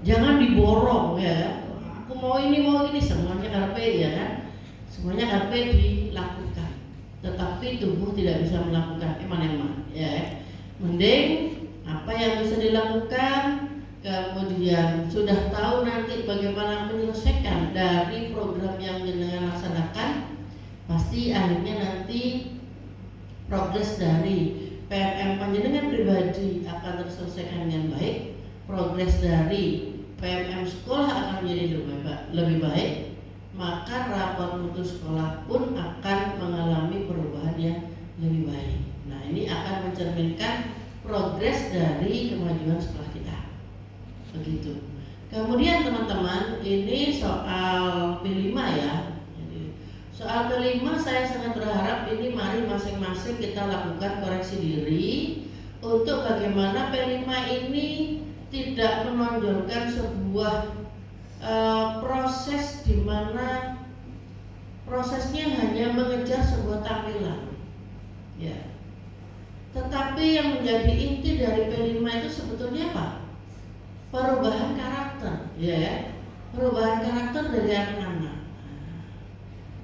jangan diborong ya. Aku mau ini semuanya karpe ya kan, semuanya karpe dilakukan, tetapi tubuh tidak bisa melakukan eman-eman ya. Mending apa yang bisa dilakukan, kemudian kemudian sudah tahu nanti bagaimana menyelesaikan dari program yang jenengan laksanakan, pasti akhirnya nanti progres dari PMM panjenengan pribadi akan terselesaikan dengan baik, progres dari PMM sekolah akan menjadi lebih baik, maka rapor mutu sekolah pun akan mengalami perubahan yang lebih baik. Nah, ini akan mencerminkan progres dari kemajuan sekolah kita. Begitu. Kemudian teman-teman, ini soal P5 ya. Soal P5 saya sangat berharap ini mari masing-masing kita lakukan koreksi diri untuk bagaimana P5 ini tidak menonjolkan sebuah proses di mana prosesnya hanya mengejar sebuah tampilan, ya. Tetapi yang menjadi inti dari P5 itu sebetulnya apa? Perubahan karakter, ya. Perubahan karakter dari anak-anak.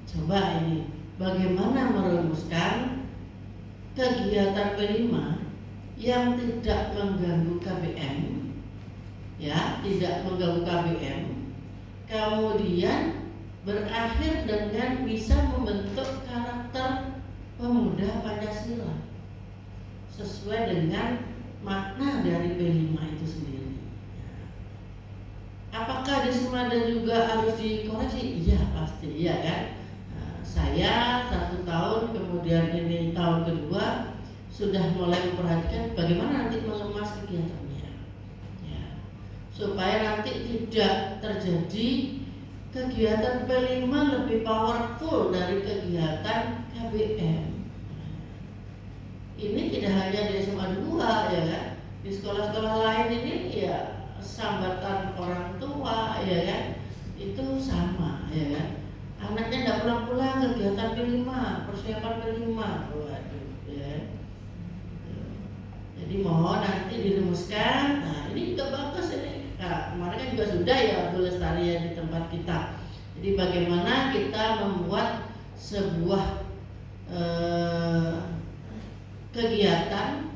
Coba ini bagaimana merumuskan kegiatan P5 yang tidak mengganggu KBM, ya, tidak mengganggu KBM, kemudian berakhir dengan bisa membentuk karakter pemuda Pancasila sesuai dengan makna dari P5 itu sendiri. Apakah di Sumada juga harus dikoreksi? Iya pasti, iya kan. Saya 1 tahun, kemudian ini tahun kedua sudah mulai memperhatikan bagaimana nanti mengemas kegiatannya, ya, supaya nanti tidak terjadi kegiatan P5 lebih powerful dari kegiatan KBM. Ini tidak hanya di SMA 2 ya kan, di sekolah-sekolah lain ini ya sambatan orang tua ya kan, itu sama ya kan. Anaknya tidak pulang-pulang kegiatan P5, persiapan P5, waduh, ya. Jadi mohon nanti dirumuskan. Nah ini juga bagus ini. Nah, kemarin kan juga sudah ya pelestarian di tempat kita. Jadi bagaimana kita membuat sebuah kegiatan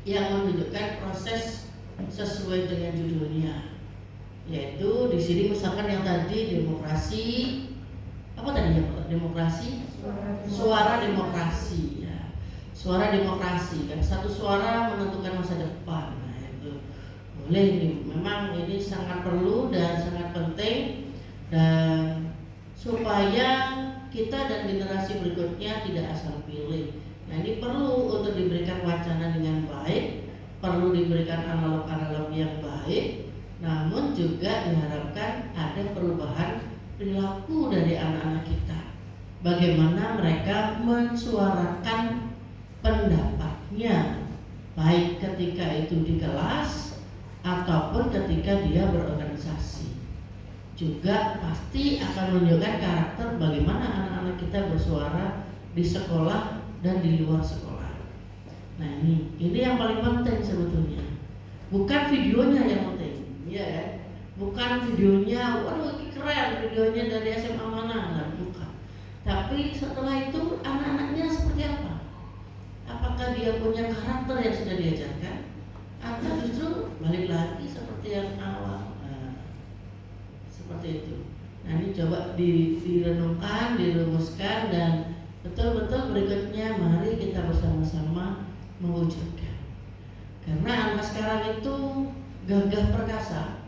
yang menunjukkan proses sesuai dengan judulnya, yaitu di sini misalkan yang tadi demokrasi. Apa tadi ya Pak? Demokrasi? Suara demokrasi ya. Suara demokrasi kan, satu suara menentukan masa depan. Nah itu boleh ini, memang ini sangat perlu dan sangat penting, dan supaya kita dan generasi berikutnya tidak asal pilih. Nah ini perlu untuk diberikan wacana dengan baik, perlu diberikan analog-analog yang baik, namun juga diharapkan ada perubahan perilaku dari anak-anak kita. Bagaimana mereka mensuarakan pendapatnya, baik ketika itu di kelas ataupun ketika dia berorganisasi. Juga pasti akan menunjukkan karakter bagaimana anak-anak kita bersuara di sekolah dan di luar sekolah. Nah ini yang paling penting sebetulnya. Bukan videonya yang penting, ya kan? Bukan videonya, waduh ini keren videonya dari SMA mana, nah, bukan. Tapi setelah itu anak-anaknya seperti apa? Apakah dia punya karakter yang sudah diajarkan, atau justru balik lagi seperti yang awal? Nah, seperti itu. Nah ini coba direnungkan, dirumuskan, dan betul-betul berikutnya mari kita bersama-sama mewujudkan. Karena anak sekarang itu gagah perkasa,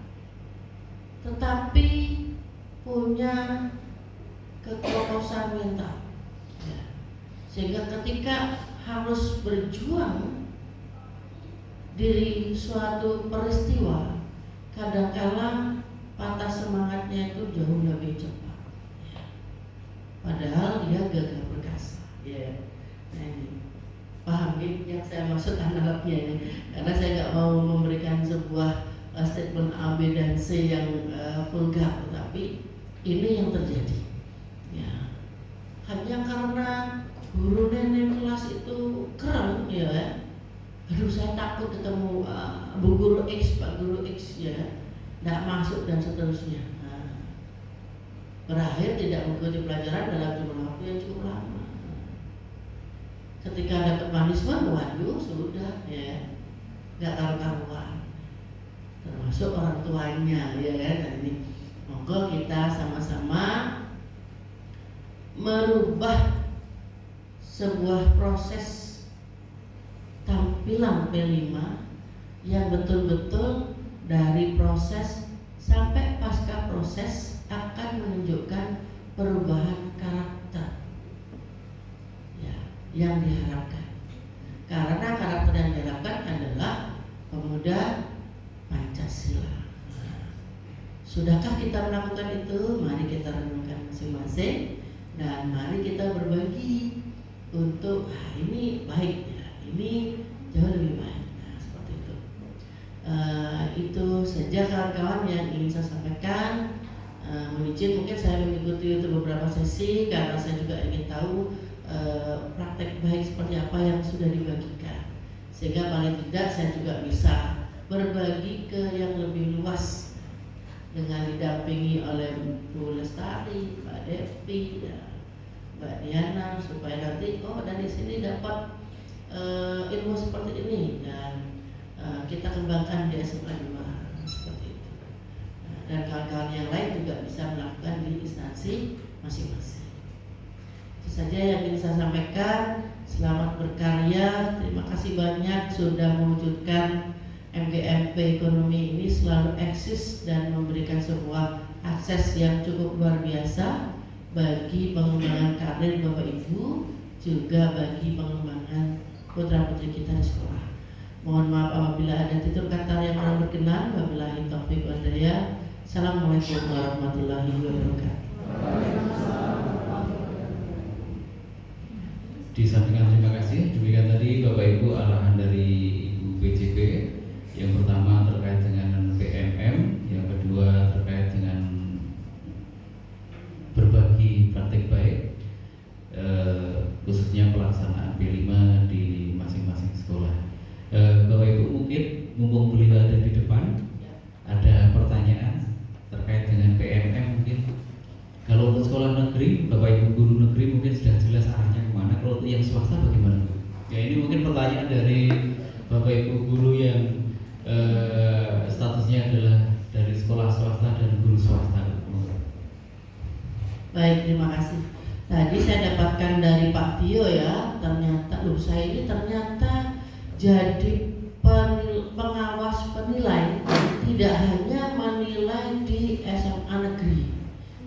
tetapi punya kekokosan mental, ya. Sehingga ketika harus berjuang dari suatu peristiwa, kadang-kala patah semangatnya itu jauh lebih cepat, ya. Padahal dia gagah perkasa, ya. Nah ini paham yang saya maksud analognya ini, karena saya nggak mau memberikan sebuah statement A, B, dan C yang vulgar, tetapi ini yang terjadi, ya. Hanya karena guru nenek kelas itu keren, ya. Aduh saya takut ketemu Bu Guru X, Pak Guru X, ya, tidak masuk dan seterusnya. Nah, berakhir tidak mengikuti pelajaran dalam jumlah waktu yang cukup lama. Ketika dapat punishment, waduh sudah, ya, nggak karu-karuan. termasuk orang tuanya, ya kan. Nah, ini monggo kita sama-sama merubah sebuah proses tampilan P5 yang betul-betul dari proses sampai pasca proses akan menunjukkan perubahan karakter ya, yang diharapkan. Karena karakter yang diharapkan adalah pemuda Pancasila. Sudahkah kita melakukan itu? Mari kita renungkan masing-masing dan mari kita berbagi untuk ini baik ya, ini jauh lebih baik. Nah, seperti itu. Itu saja kawan-kawan yang ingin saya sampaikan. Mohon izin mungkin saya mengikuti itu beberapa sesi karena saya juga ingin tahu praktek baik seperti apa yang sudah dibagikan, sehingga paling tidak saya juga bisa berbagi ke yang lebih luas dengan didampingi oleh Bu Lestari, Mbak Devi, ya, Mbak Diana, supaya nanti dari sini dapat ilmu seperti ini dan kita kembangkan di SMA 2 seperti itu. Dan kawan-kawan yang lain juga bisa melakukan di instansi masing-masing. Itu saja yang ingin saya sampaikan. Selamat berkarya. Terima kasih banyak sudah mewujudkan MGMP ekonomi ini selalu eksis dan memberikan sebuah akses yang cukup luar biasa bagi pengembangan karir Bapak Ibu, juga bagi pengembangan putra-putri kita di sekolah. Mohon maaf apabila ada tutur kata yang kurang berkenan. Wabillahi taufiq wal hidayah. Assalamualaikum warahmatullahi wabarakatuh. Disampaikan terima kasih. Demikian tadi Bapak Ibu arahan dari Ibu BJP. Yang pertama terkait dengan PMM, yang kedua terkait dengan berbagi praktik baik, khususnya pelaksanaan P5 di masing-masing sekolah. Bapak Ibu mungkin mumpung beliau ada di depan, ada pertanyaan terkait dengan PMM mungkin. Kalau untuk sekolah negeri, Bapak Ibu guru negeri mungkin sudah jelas arahnya kemana. Kalau untuk yang swasta bagaimana? Ya ini mungkin pertanyaan dari Bapak Ibu guru yang statusnya adalah dari sekolah swasta dan guru swasta. Baik, terima kasih. Tadi saya dapatkan dari Pak Tio ya, ternyata saya ini ternyata jadi pengawas penilai, tidak hanya menilai di SMA negeri,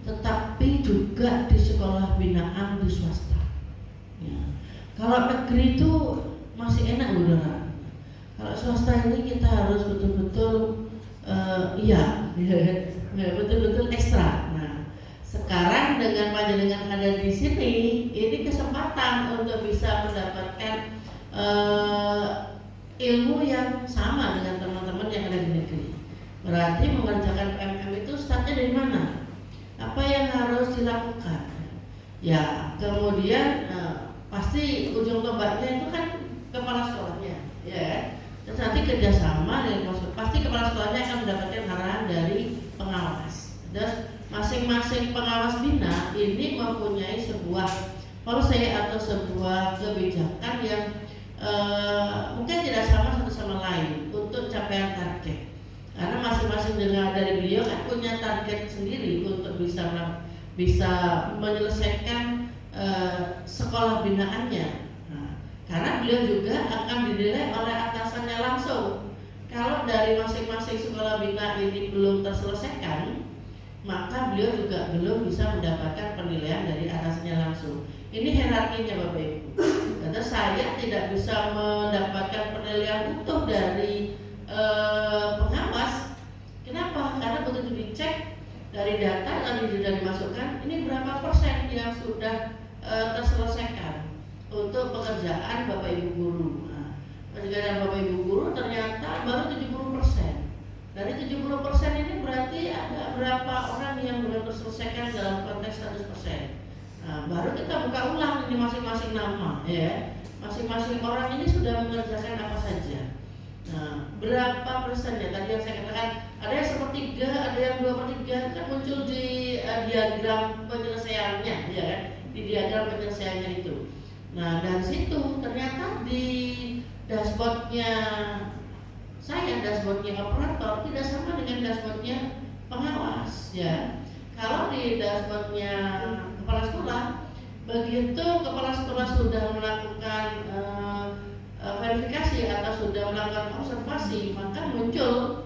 tetapi juga di sekolah binaan di swasta. Ya. Kalau negeri itu masih enak beneran. Kalau swasta ini kita harus betul-betul betul-betul ekstra. Nah, sekarang dengan panjenengan ada di sini, ini kesempatan untuk bisa mendapatkan ilmu yang sama dengan teman-teman yang ada di negeri. Berarti mengerjakan PMM itu startnya dari mana? Apa yang harus dilakukan? Ya, kemudian pasti ujung tombaknya itu kan kepala sekolahnya, ya. Terus nanti kerjasama dengan pasti kepala sekolahnya akan mendapatkan arahan dari pengawas. Terus masing-masing pengawas bina ini mempunyai sebuah policy atau sebuah kebijakan yang mungkin tidak sama satu sama lain untuk capaian target. Karena masing-masing dengan dari beliau kan punya target sendiri untuk bisa menyelesaikan sekolah binaannya. Karena beliau juga akan dinilai oleh atasannya langsung. Kalau dari masing-masing sekolah bina ini belum terselesaikan, maka beliau juga belum bisa mendapatkan penilaian dari atasannya langsung. Ini hierarkinya Bapak Ibu. Karena saya tidak bisa mendapatkan penilaian utuh dari pengawas. Kenapa? Karena begitu dicek dari data yang sudah dimasukkan, ini berapa persen yang sudah terselesaikan untuk pekerjaan Bapak Ibu guru. Nah, pekerjaan Bapak Ibu guru ternyata baru 70%. Dari 70% ini berarti ada berapa orang yang belum terselesaikan dalam konteks 100%. Nah, baru kita buka ulang ini masing-masing nama, ya. Masing-masing orang ini sudah mengerjakan apa saja. Nah, berapa persennya? Tadi yang saya katakan ada yang sepertiga, ada yang 2/3 kan muncul di diagram penyelesaiannya, ya kan? Di diagram penyelesaiannya itu. Nah, dari situ ternyata di dashboardnya saya dashboardnya operator tidak sama dengan dashboardnya pengawas ya. Kalau di dashboardnya kepala sekolah, begitu kepala sekolah sudah melakukan verifikasi atau sudah melakukan observasi, maka muncul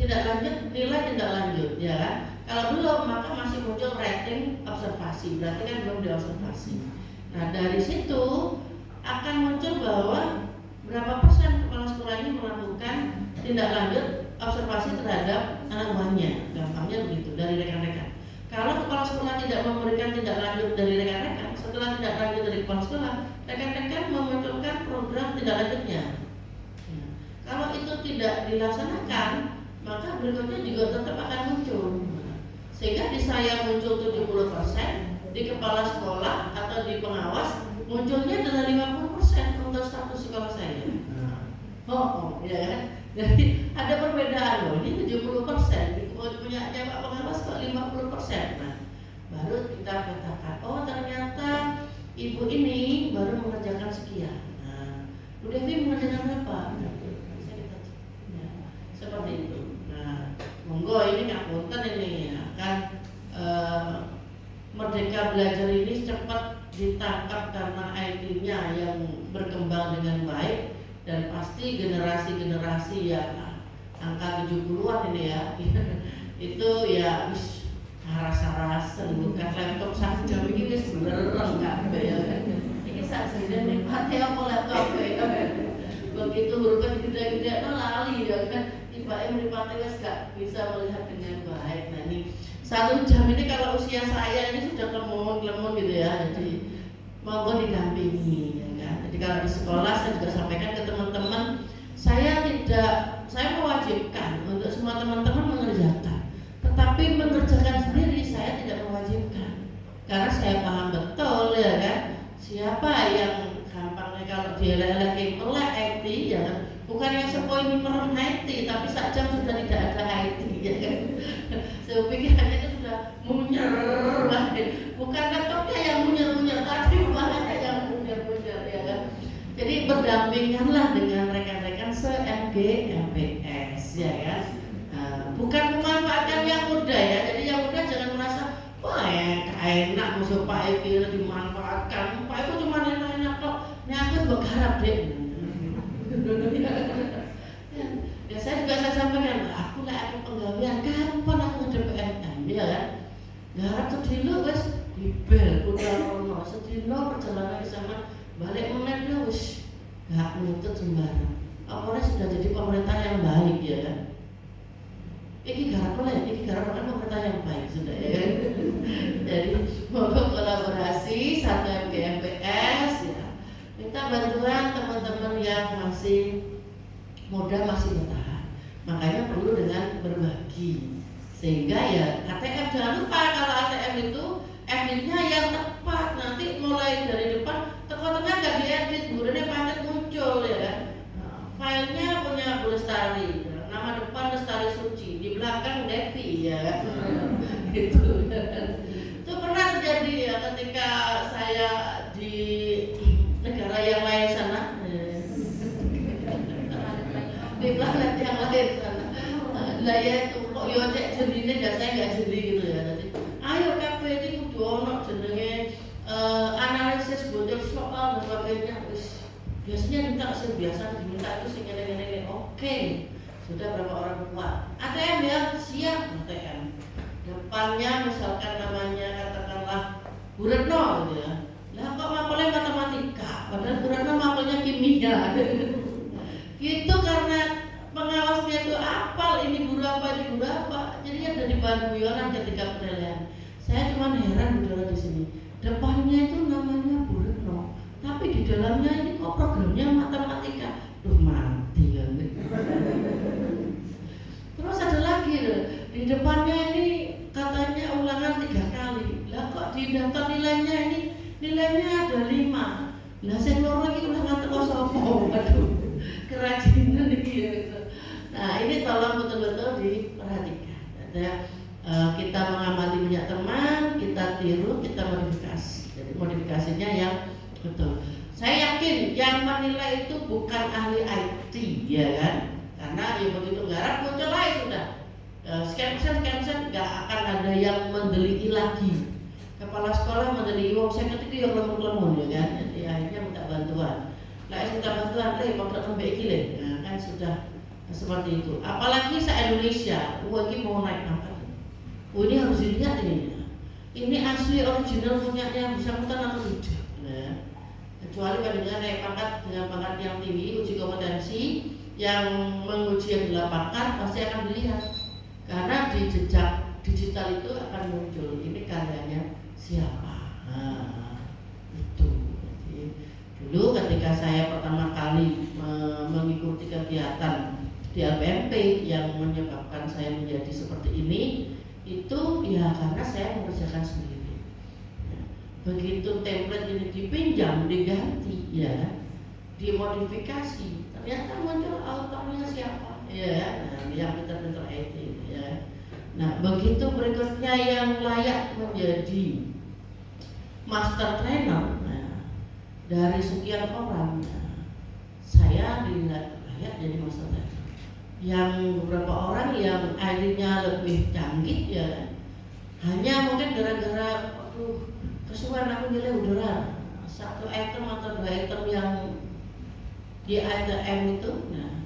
tidak lanjut, nilai tidak lanjut ya kan. Kalau belum maka masih muncul rating observasi, berarti kan belum diobservasi. Nah dari situ akan muncul bahwa berapa persen kepala sekolah ini melakukan tindak lanjut observasi terhadap anak buahnya, gampangnya begitu dari rekan-rekan. Kalau kepala sekolah tidak memberikan tindak lanjut dari rekan-rekan, setelah tindak lanjut dari kepala sekolah, rekan-rekan memunculkan program tindak lanjutnya. Nah, kalau itu tidak dilaksanakan, maka berikutnya juga tetap akan muncul. Sehingga di saya muncul 70%, di kepala sekolah atau di pengawas munculnya adalah 50% untuk status sekolah saya. Ya kan? Jadi ada perbedaan loh. Ini 70%, punya Pak pengawas kok 50%. Nah, baru kita katakan, oh ternyata ibu ini baru mengerjakan sekian. Nah, Bu Devi mengerjakan berapa? Seperti itu. Nah, monggo ini ngapunten ini akan Merdeka Belajar ini cepat ditangkap karena IT-nya yang berkembang dengan baik, dan pasti generasi-generasi yang angka 70-an ini ya itu ya wis haras-harasan bukan laptop saja ini wis lengkap ya kan. Ini sakjane nikmate apa laptop ya. Begitu hurufnya gede-gede lali ya kan. Tibake mripate wis gak bisa melihat dengan baik. Nah ini 1 jam ini kalau usia saya ini sudah lemon gitu ya. Jadi monggo didampingi ya kan. Jadi kalau di sekolah saya juga sampaikan ke teman-teman, saya mewajibkan untuk semua teman-teman mengerjakan, tetapi mengerjakan sendiri saya tidak mewajibkan, karena saya paham betul ya kan, siapa yang gampangnya kalau dia lagi melek IT ya kan, bukan yang sepoin merem IT, tapi sak jam sudah tidak ada IT ya kan. Pikirannya itu sudah munyer, bukan laptopnya yang munyer-munyer, tapi bukannya yang munyer-munyer ya kan. Jadi berdampinganlah dengan rekan-rekan se-MG-MPS ya kan. Bukan memanfaatkan yang muda ya. Jadi yang muda jangan merasa wah enak musuh Pak Eki dimanfaatkan. Pak Eki cuma enak-enak kok. Ini aku berharap deh. Ya saya sampaikan, aku penggawean kapan aku ngadep PNM ya kan. Garap sedilo wis dibel putra-putra sedilo perjalanan ke sana balik meneh wis gak nuntut sembarang. Apalagi sudah jadi pemerintah yang baik ya kan. Ini garap kan pemerintah yang baik sudah ya kan. Jadi moga kolaborasi satu MGMPS ya. Minta bantuan teman-teman yang masih muda masih bertahan. Makanya perlu dengan berbagi. Sehingga ya ATM jangan lupa kalau ATM itu editnya yang tepat. Nanti mulai dari depan tengah-tengah gak diedit, kemudian paket muncul ya kan. Filenya punya Bu Lestari, nama depan Lestari Suci, di belakang Devi ya kan. Gitu. Itu pernah terjadi ya ketika saya di negara yang lain sana, di planet yang lain sana. Lah ya itu kok yo cek jenine dan saya enggak jeli gitu ya. Jadi ayo kabeh iki kudu ono jenenge analisis bocor soal dan sebagainya. Biasanya minta biasa diminta itu sing ngene-ngene. Oke. Sudah berapa orang kuat? ATM ya, siap ATM. Depannya misalkan namanya katakanlah Bu Retno gitu ya. Lah kok mapelnya matematika, padahal Bu Retno mapelnya kimia. Itu karena pengawasnya itu apal ini guru apa. Jadi ada di bahan guyonan ketika penilaian. Saya cuma heran budaya di sini. Depannya itu namanya Bu Retno, tapi di dalamnya ini kok programnya matematika. Duh mati kan. Terus ada lagi loh, di depannya ini katanya ulangan 3 kali. Lah kok di daftar nilainya ini nilainya ada 5. Lah sing loro iki ulangan teko sapa? Waduh. Kerajinan iki ya. Nah, ini tolong betul-betul diperhatikan. Kita mengamati banyak teman, kita tiru, kita modifikasi. Jadi modifikasinya yang betul. Saya yakin yang menilai itu bukan ahli IT ya. ya kan? Karena ya begitu garap muncul lagi sudah sekian persen nggak akan ada yang mendeliki lagi. Kepala sekolah mendeliki wong saya itu yang lemur-lemur ya kan? Jadi akhirnya minta bantuan. Nah, minta bantuan kontrak lembek gile, nah, kan sudah seperti itu. Apalagi se-Indonesia, ini mau naik pangkat. Ini harus dilihat ini. Ini asli original punya yang bersangkutan atau tidak? Nah, kecuali pada dengan naik pangkat dengan pangkat yang tinggi, uji kompetensi yang menguji yang dilapangkan pasti akan dilihat. Karena di jejak digital itu akan muncul ini karyanya siapa. Nah, itu. Jadi, dulu ketika saya pertama kali mengikuti kegiatan di LPMP yang menyebabkan saya menjadi seperti ini, itu ya karena saya mengerjakan sendiri. Begitu template ini dipinjam, diganti, ya, dimodifikasi, ternyata muncul autornya siapa, ya, nah, yang pintar-pintar IT, ya. Nah, begitu berikutnya yang layak menjadi master trainer, nah, dari sekian orang, nah, saya dinilai layak jadi master trainer. Yang beberapa orang yang ID-nya lebih canggih, ya, hanya mungkin gara-gara kesukaan aku nilai udara satu item atau 2 item yang di item itu, nah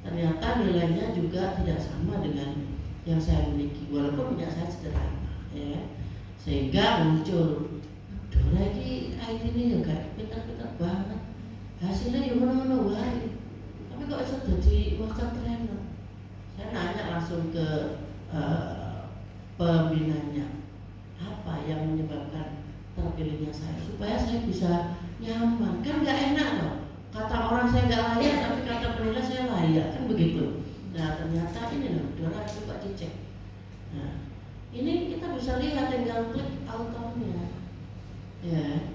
ternyata nilainya juga tidak sama dengan yang saya miliki walaupun punya saya sederhana, ya, sehingga muncul Dora ini ID ini juga pintar-pintar banget, hasilnya yang mana-mana wae, tapi kok bisa jadi master trainer. Saya nanya langsung ke pembinanya, apa yang menyebabkan terpilihnya saya, supaya saya bisa nyaman. Kan nggak enak loh, kata orang saya nggak layak tapi kata penilai saya layak, kan begitu. Nah ternyata ini loh, Dora coba dicek. Nah ini kita bisa lihat, tinggal klik autornya, ya,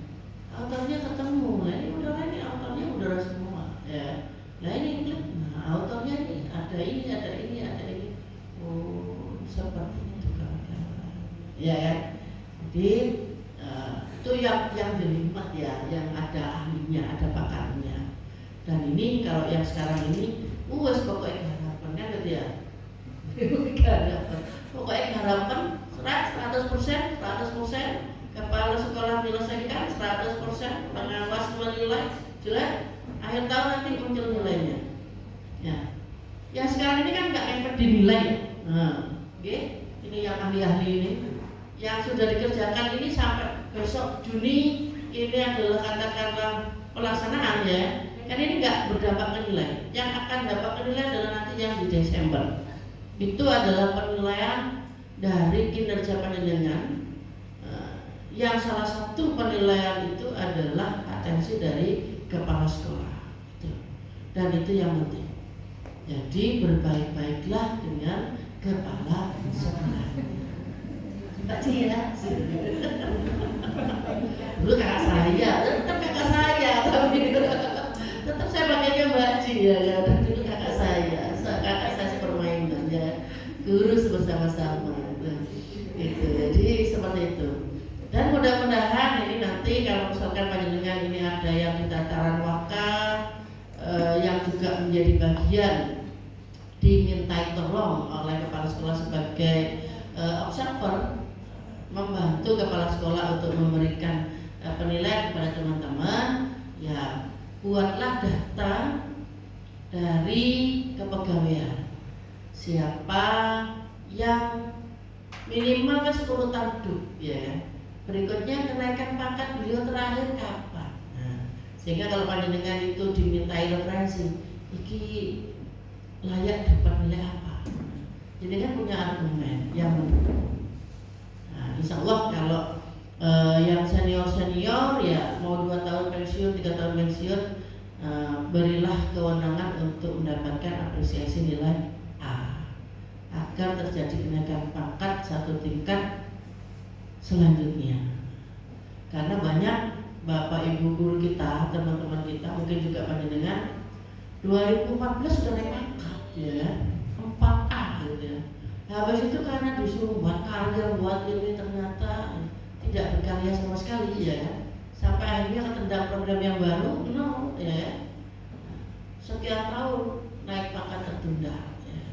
autornya ketemu. Nah ini autornya udara semua, ya. Nah ini klik, nah autornya ini ada ini, ada ini, ada ini. Oh seperti itu kawan-kawan, ya kan? Jadi itu yang dinikmat, ya, yang ada ahlinya, ada pakarnya. Dan ini kalau yang sekarang ini, pokoknya harapan kan gitu ya. Pokoknya harapan 100%, kepala sekolah menyelesaikan 100%, pengawas menilai jelek, akhir tahun nanti muncul nilainya. Ya, yang sekarang ini kan nggak efek dinilai. Nah, okay. Ini yang ahli-ahli ini, yang sudah dikerjakan ini sampai besok Juni ini adalah katakanlah pelaksanaan, ya. Kan ini nggak berdampak ke nilai. Yang akan dapat penilaian adalah nanti yang di Desember. Itu adalah penilaian dari kinerja panjenengan. Yang salah satu penilaian itu adalah atensi dari kepala sekolah. Dan itu yang penting. Jadi berbaik-baiklah dengan kepala sekolah. Tak cira. Dulu kakak saya, tetap kakak saya, tapi tetap saya pakainya Mbak Ci, ya, dulu kakak saya sepermainan, ya, guru bersama-sama, gitu. Jadi seperti itu. Dan mudah-mudahan ini nanti kalau misalkan panjenengan ini ada yang di tataran wakaf, yang juga menjadi bagian dimintai tolong oleh kepala sekolah sebagai observer, membantu kepala sekolah untuk memberikan penilaian kepada teman-teman, ya, buatlah data dari kepegawaian siapa yang minimal 10 tahun hidup, ya. Berikutnya kenaikan pangkat beliau terakhir kapan. Nah, sehingga kalau panjenengan itu dimintai referensi, iki layak dapat nilai apa, jadi kan punya argumen yang mendukung. Nah, insya Allah kalau yang senior ya mau 2 tahun pensiun, 3 tahun pensiun, berilah kewenangan untuk mendapatkan apresiasi nilai A agar terjadi kenaikan pangkat 1 tingkat selanjutnya. Karena banyak bapak ibu guru kita, teman-teman kita, mungkin juga panjenengan 2014 sudah naik pangkat, ya, 4A gitu, ya. Habis itu karena disuruh buat karya, buat ini, ternyata tidak berkarya sama sekali, ya. Sampai akhirnya ketendang program yang baru, ya. Sekian tahun naik pangkat tertunda. Ya.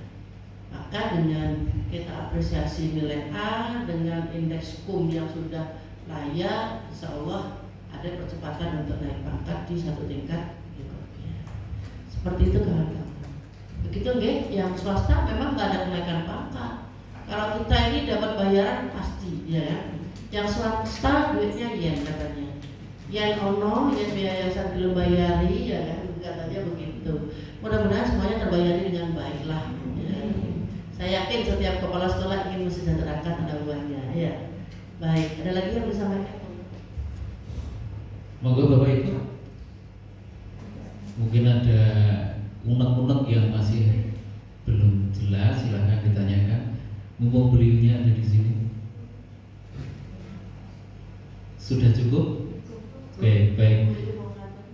Maka dengan kita apresiasi nilai A dengan indeks KUM yang sudah layak, insya Allah ada percepatan untuk naik pangkat di satu tingkat berikutnya. Seperti itu kawan-kawan. Begitu nggih, yang swasta memang nggak ada kenaikan pangkat. Kalau kita ini dapat bayaran pasti, ya kan? Yang swasta duitnya yen katanya. Yen ono, yen yayasan belum bayari, ya kan? Katanya begitu. Mudah-mudahan semuanya terbayari dengan baik lah. Ya. Saya yakin setiap kepala sekolah ingin mensejahterakan anak buahnya. Ya. Baik, ada lagi yang bisa disampaikan? Monggo Bapak Ibu. Mungkin ada unek-unek yang masih belum jelas, silahkan ditanyakan. Mumpung beliaunya ada di sini. Sudah cukup? Baik, baik.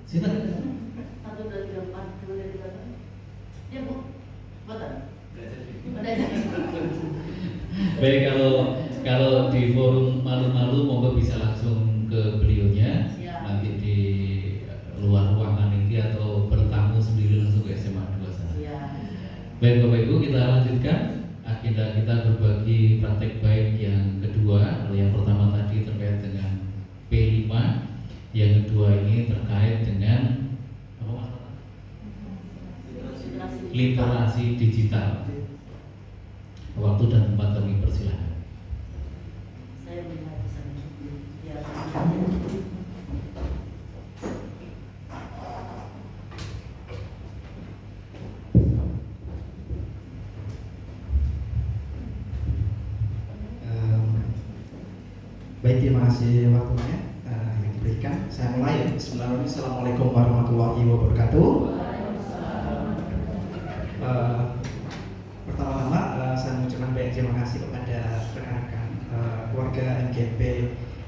Silakan. 1, 2, 3, 4, 2, 3, 4. Ya Bu, buatan. Baik, kalau di forum malu-malu monggo bisa langsung ke beliaunya. Siap. Nanti di luar ruangan ini atau bertamu sendiri langsung ke SMA 2 sana. Ya. Baik Bapak Ibu, kita lanjutkan agenda kita berbagi praktek baik yang kedua. Kalau yang pertama tadi terkait dengan P5, yang kedua ini terkait dengan literasi digital. Waktu dan tempat kami persilahkan. Saya melihat di sana. Ya. Baik, terima kasih waktunya yang diberikan. Saya mulai ya. Bismillahirrahmanirrahim. Assalamualaikum warahmatullahi wabarakatuh. Pertama-tama saya mengucapkan banyak terima kasih kepada rekan-rekan keluarga MGP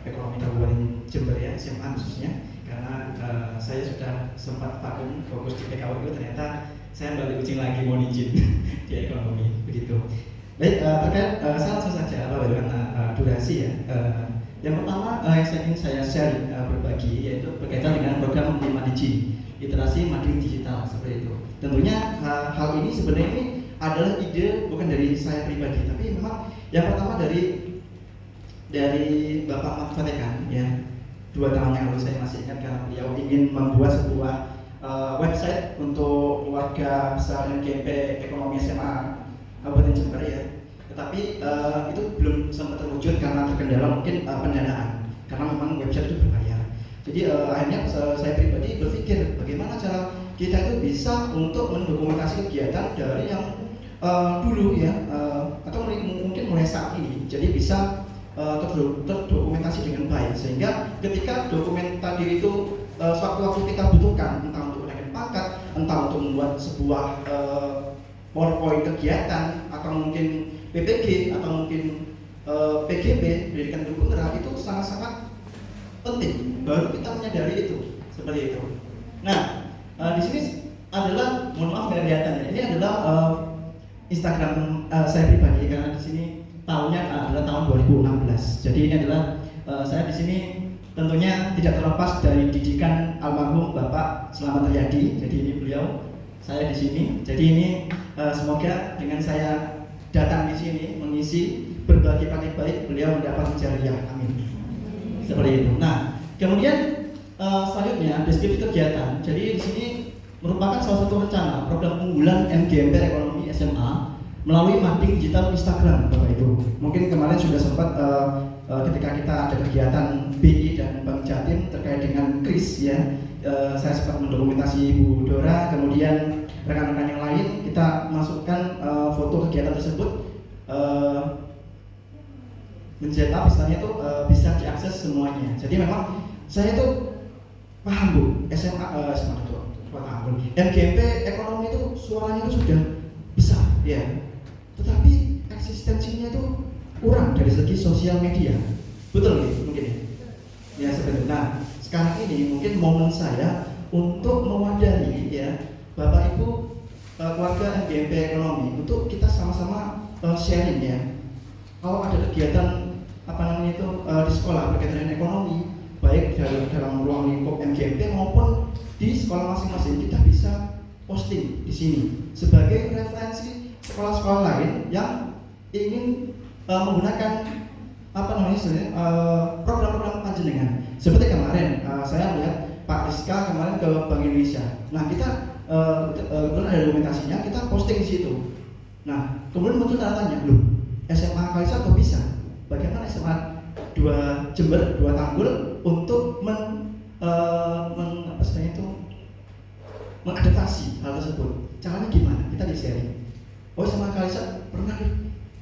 Ekonomi Kabupaten Jember ya, SMA khususnya, karena saya sudah sempat vakum fokus di PKW itu, ternyata saya balik kucing lagi mau izin di ekonomi begitu. Baik, terkait saya langsung saja karena durasi ya. Yang pertama yang ingin saya share berbagi yaitu berkaitan dengan program 5DG, literasi mading digital seperti itu. Tentunya hal ini sebenarnya ini adalah ide bukan dari saya pribadi, tapi memang yang pertama dari Bapak Ahmad Fatekan ya, 2 tahun yang lalu saya masih ingat karena beliau ingin membuat sebuah website untuk warga besar MGP Ekonomi SMA Kabupaten Jember ya. Tetapi itu belum sempat terwujud karena terkendala mungkin pendanaan, karena memang website itu berbayar. Jadi akhirnya saya pribadi berpikir bagaimana cara kita itu bisa untuk mendokumentasi kegiatan dari yang dulu ya, atau mungkin mulai saat ini, jadi bisa terdokumentasi dengan baik, sehingga ketika dokumen tadi itu sewaktu-waktu kita butuhkan, entah untuk menaikkan pangkat, entah untuk membuat sebuah PowerPoint kegiatan, atau mungkin PPG, atau mungkin PGP, pendidikan guru penggerak, itu sangat-sangat penting. Baru kita menyadari itu seperti itu. Nah, di sini adalah, mohon maaf nggak kelihatan ya, ini adalah Instagram saya pribadi karena di sini tahunnya adalah tahun 2016. Jadi ini adalah saya di sini tentunya tidak terlepas dari didikan almarhum Bapak Slamet Riyadi. Jadi ini beliau, saya di sini. Jadi ini semoga dengan saya datang di sini mengisi berbagi praktik baik, beliau mendapat jariah, amin. Seperti itu. Nah, kemudian selanjutnya deskripsi kegiatan. Jadi di sini merupakan salah satu rencana program unggulan MGMP Ekonomi SMA melalui mading digital Instagram, Bapak Ibu. Mungkin kemarin sudah sempat ketika kita ada kegiatan BI dan Bank Jatim terkait dengan KRIS ya, saya sempat mendokumentasi Bu Dora, kemudian rekan-rekan yang lain kita masukkan foto kegiatan tersebut mencetak istilahnya itu bisa diakses semuanya. Jadi memang saya itu paham Bu, SMA itu paham, MGMP Ekonomi itu suaranya itu sudah besar ya, tetapi eksistensinya itu kurang dari segi sosial media, betul nih mungkin ya seperti itu. Nah sekarang ini mungkin momen saya untuk mewadahi ya Bapak Ibu keluarga MGMP Ekonomi untuk kita sama-sama sharing ya. Kalau ada kegiatan itu di sekolah berkaitan dengan ekonomi, baik dalam ruang lingkup MGMP maupun di sekolah masing-masing, kita bisa posting di sini sebagai referensi sekolah-sekolah lain yang ingin menggunakan program-program panjenengan. Seperti kemarin saya melihat Pak Rizka kemarin ke Bank Indonesia. Nah kita kebetulan ada dokumentasinya, kita posting di situ. Nah kemudian muncul tanda tanya, loh SMA Kalisa kok bisa? Bagaimana SMA 2 Jember, 2 Tanggul untuk mengadaptasi hal tersebut? Caranya gimana? Kita di sharing. Oh SMA Kalisa pernah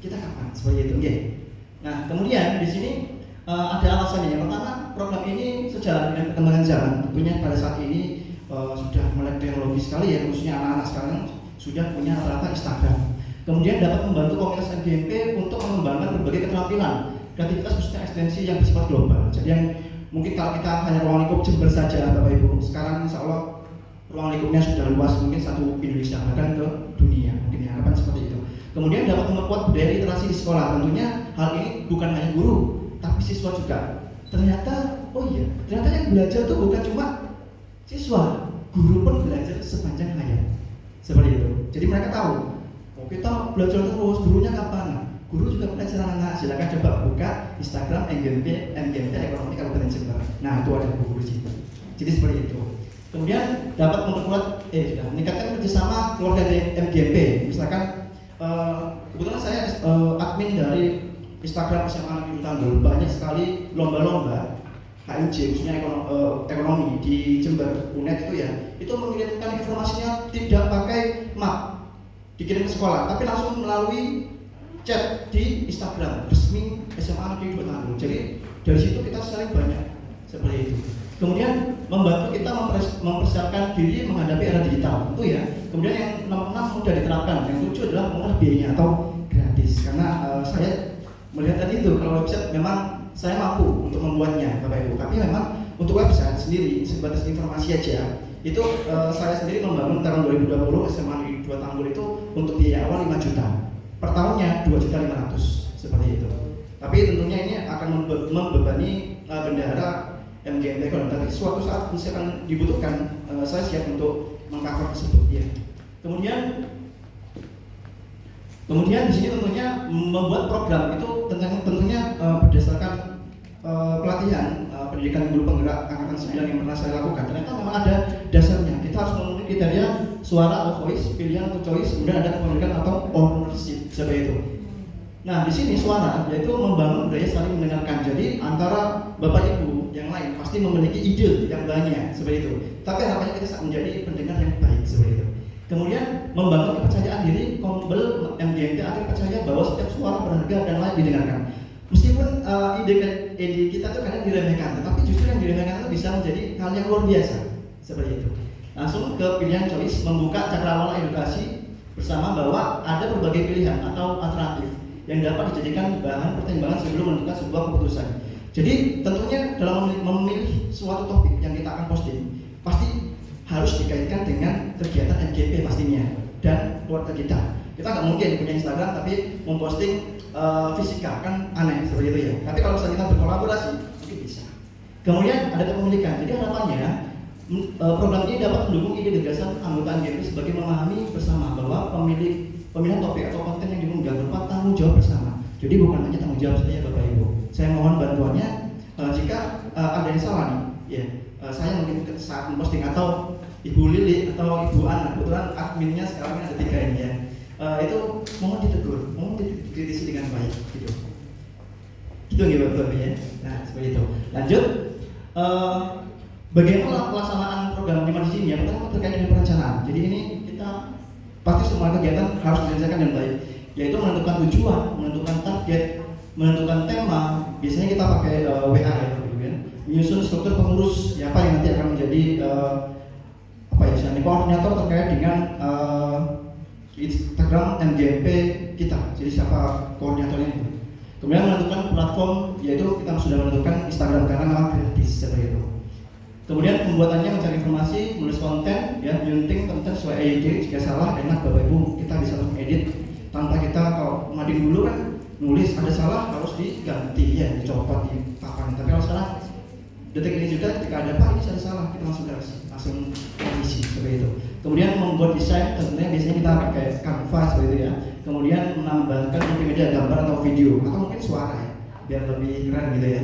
kita kapan? Seperti itu, okay. Nah kemudian di sini ada alasannya. Yang pertama, program ini sejalan dengan perkembangan zaman. Tentunya pada saat ini sudah melek teknologi sekali ya, khususnya anak-anak sekarang sudah punya rata-rata Instagram. Kemudian dapat membantu komunitas MGMP untuk mengembangkan berbagai keterampilan, kreativitas khususnya ekstensi yang bersifat global. Jadi yang mungkin kalau kita hanya ruang lingkup Jember saja, Bapak Ibu, sekarang insya Allah ruang lingkupnya sudah luas, mungkin satu Indonesia bahkan ke dunia, mungkin harapan seperti itu. Kemudian dapat memperkuat budaya literasi di sekolah. Tentunya hal ini bukan hanya guru, tapi siswa juga. Ternyata, oh iya, ternyata yang belajar itu bukan cuma siswa, guru pun belajar sepanjang hayat. Seperti itu. Jadi mereka tahu, oh kita belajar terus, gurunya kapan? Guru juga belajar anak-anak. Silakan coba buka Instagram MGMP Ekonomi Kabupaten Jember. Nah itu ada guru di situ. Jadi seperti itu. Kemudian dapat memperkuat, meningkatkan kerjasama keluarga dari MGMP. Misalkan kebetulan saya admin dari Instagram SMA Negeri Tanggul, banyak sekali lomba-lomba HMJ khususnya ekonomi di Jember UNED itu ya, itu mengirimkan informasinya tidak pakai map dikirim ke sekolah, tapi langsung melalui chat di Instagram resmi SMA Negeri 2 Tanggul. Jadi dari situ kita sharing banyak seperti itu. Kemudian membantu kita mempersiapkan diri menghadapi era digital, tentu ya. Kemudian yang nomor 6 mudah diterapkan, yang 7 adalah murah biayanya atau gratis. Karena saya melihat tadi itu kalau website memang saya mampu untuk membuatnya, Bapak Ibu. Tapi memang untuk website sendiri sebatas informasi aja, itu saya sendiri membangun tahun 2020 SMA Negeri 2 Tanggul itu untuk biaya awal 5 juta, per tahunnya 2.500.000 seperti itu. Tapi tentunya ini akan membebani bendahara MGMP Ekonomi, tapi suatu saat misalkan dibutuhkan, saya siap untuk mengcover tersebut ya. Kemudian di sini tentunya membuat program itu tentunya berdasarkan pelatihan pendidikan guru penggerak angkatan 9 yang pernah saya lakukan. Ternyata memang ada dasarnya. Kita harus memenuhi kriteria suara atau voice, pilihan atau choice, kemudian ada kepemilikan atau ownership seperti itu. Nah di sini suara yaitu membangun budaya saling mendengarkan. Jadi antara bapak ibu yang lain pasti memiliki ide yang banyak seperti itu. Tapi harapannya kita menjadi pendengar yang baik seperti itu. Kemudian membangun kepercayaan diri kombel MGMP agar percaya bahwa setiap suara berharga dan layak didengarkan. Meskipun ide kita itu kadang diremehkan, tetapi justru yang diremehkan itu bisa menjadi hal yang luar biasa seperti itu. Langsung ke pilihan choice, membuka cakrawala edukasi bersama bahwa ada berbagai pilihan atau alternatif yang dapat dijadikan bahan pertimbangan sebelum menentukan sebuah keputusan. Jadi tentunya dalam memilih suatu topik yang kita akan posting pasti harus dikaitkan dengan kegiatan MGP pastinya dan keluarga kita. Kita nggak mungkin punya Instagram tapi memposting fisika, kan aneh seperti itu ya. Tapi kalau misalnya kita berkolaborasi mungkin bisa. Kemudian ada kepemilikan. Jadi harapannya program ini dapat mendukung ide gagasan anggota MGP sebagai memahami bersama bahwa pemilihan topik atau konten yang diunggah berupa tanggung jawab bersama. Jadi bukan hanya tanggung jawab saja Bapak Ibu. Saya mohon bantuannya jika ada yang salah nih, ya saya mungkin saat memposting atau Ibu Lili atau Ibu Ana, kebetulan adminnya sekarang ada 3 ini ya. Itu mohon ditegur, mohon dikritisi dengan baik gitu. Gitu nggih Bapak ya. Nah, seperti itu. Lanjut. Bagaimana pelaksanaan program 5 di sini? Yang pertama terkait dengan perencanaan. Jadi ini kita pasti semua kegiatan harus direncanakan dengan baik, yaitu menentukan tujuan, menentukan target, menentukan tema. Biasanya kita pakai WA ya, menyusun struktur pengurus siapa yang nanti akan menjadi koordinator terkait dengan Instagram MGMP kita. Jadi siapa koordinatornya itu. Kemudian menentukan platform, yaitu kita sudah menentukan Instagram karena memang gratis seperti itu. Kemudian pembuatannya mencari informasi, menulis konten, ya, menyunting konten sesuai EID. Jika salah, enak Bapak Ibu, kita bisa mengedit tanpa kita kalau mading dulu kan nulis ada salah harus diganti ya, dicopot di papan. Tapi kalau sekarang detik ini juga ketika ada Pak ini ada salah, kita langsung korisi seperti itu. Kemudian membuat desain, tentunya biasanya kita pakai Canva seperti itu ya. Kemudian menambahkan multimedia gambar atau video atau mungkin suara ya, biar lebih keren gitu ya,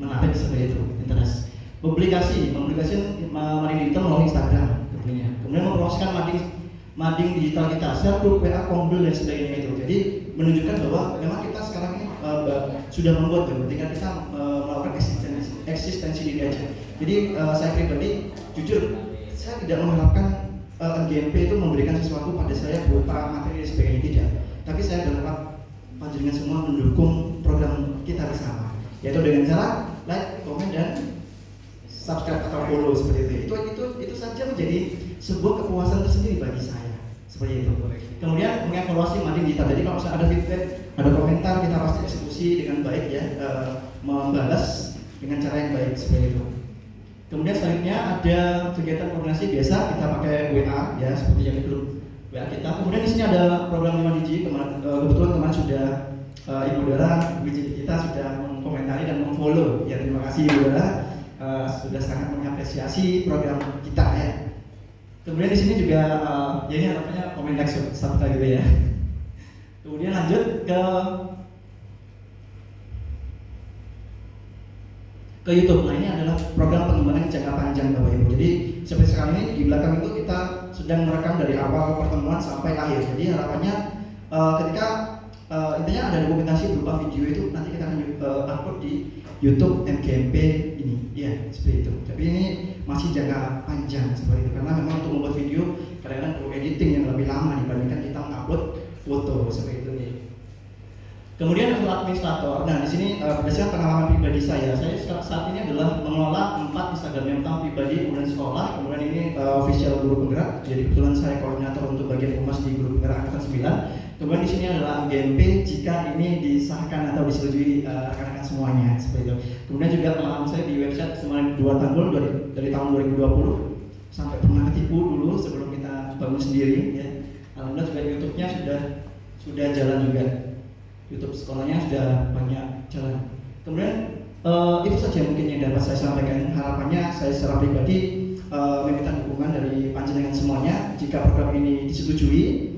menarik seperti itu, interest. Publikasi mading digital melalui Instagram tentunya. Kemudian mempromosikan mading digital kita, share grup WA, Kombel dan sebagainya itu. Jadi menunjukkan bahwa memang kita sekarang ini sudah membuat ketika kita melakukan eksistensi diri aja. Jadi saya pribadi jujur saya tidak mengharapkan NGMP itu memberikan sesuatu pada saya berupa materi dan sebagainya, tidak. Tapi saya berharap panjenengan semua mendukung program kita bersama, yaitu dengan cara like, komen dan subscribe atau follow seperti itu. Itu saja menjadi sebuah kepuasan tersendiri bagi saya. Seperti itu. Kemudian mengevaluasi mading digital. Jadi kalau misalnya ada feedback, ada komentar, kita pasti eksekusi dengan baik ya, membalas dengan cara yang baik seperti itu. Kemudian selanjutnya ada kegiatan koordinasi biasa, kita pakai WA ya, seperti yang di grup WA kita. Kemudian di sini ada program 5Digi, kebetulan teman sudah Ibu Dara, kita sudah mengkomentari dan memfollow. Ya terima kasih Ibu Dara, sudah sangat mengapresiasi program kita ya. Kemudian di sini juga ya ini harapannya komen like subscribe gitu ya. Kemudian lanjut ke YouTube. Nah ini adalah program pengembangan jangka panjang Bapak Ibu. Jadi seperti sekarang ini di belakang itu kita sedang merekam dari awal pertemuan sampai akhir. Jadi harapannya ketika intinya ada dokumentasi berupa video itu nanti kita akan upload di YouTube NGMP ini. Ya seperti itu. Tapi ini masih jangka panjang seperti itu karena memang untuk membuat video kadang-kadang perlu editing yang lebih lama dibandingkan kita mengupload foto seperti itu nih. Kemudian untuk administrator, nah di sini berdasarkan pengalaman pribadi saya saat ini adalah mengelola 4 Instagram account pribadi kemudian sekolah, kemudian ini official guru penggerak. Jadi kebetulan saya koordinator untuk bagian humas di guru penggerak angkatan 9. Kemudian di sini adalah GMP jika ini disahkan atau disetujui rekan-rekan semuanya seperti itu. Kemudian juga pengalaman saya di website selama 2 tahun dari tahun 2020 sampai pernah ketipu dulu sebelum kita bangun sendiri ya. Alhamdulillah juga YouTube-nya sudah jalan juga. YouTube sekolahnya sudah banyak jalan. Kemudian itu saja mungkin yang dapat saya sampaikan. Harapannya saya secara pribadi meminta dukungan dari panjenengan semuanya. Jika program ini disetujui,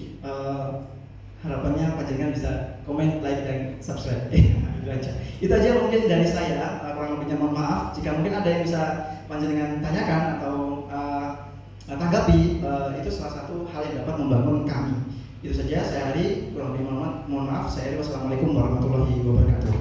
harapannya panjenengan bisa komen, like, dan subscribe. Itu aja. Itu aja mungkin dari saya. Kurang lebihnya mohon maaf. Jika mungkin ada yang bisa panjenengan tanyakan atau tanggapi, itu salah satu hal yang dapat membangun kami. Itu saja saya Ari, kurang lebih mohon maaf. Saya Ari, wassalamualaikum warahmatullahi wabarakatuh.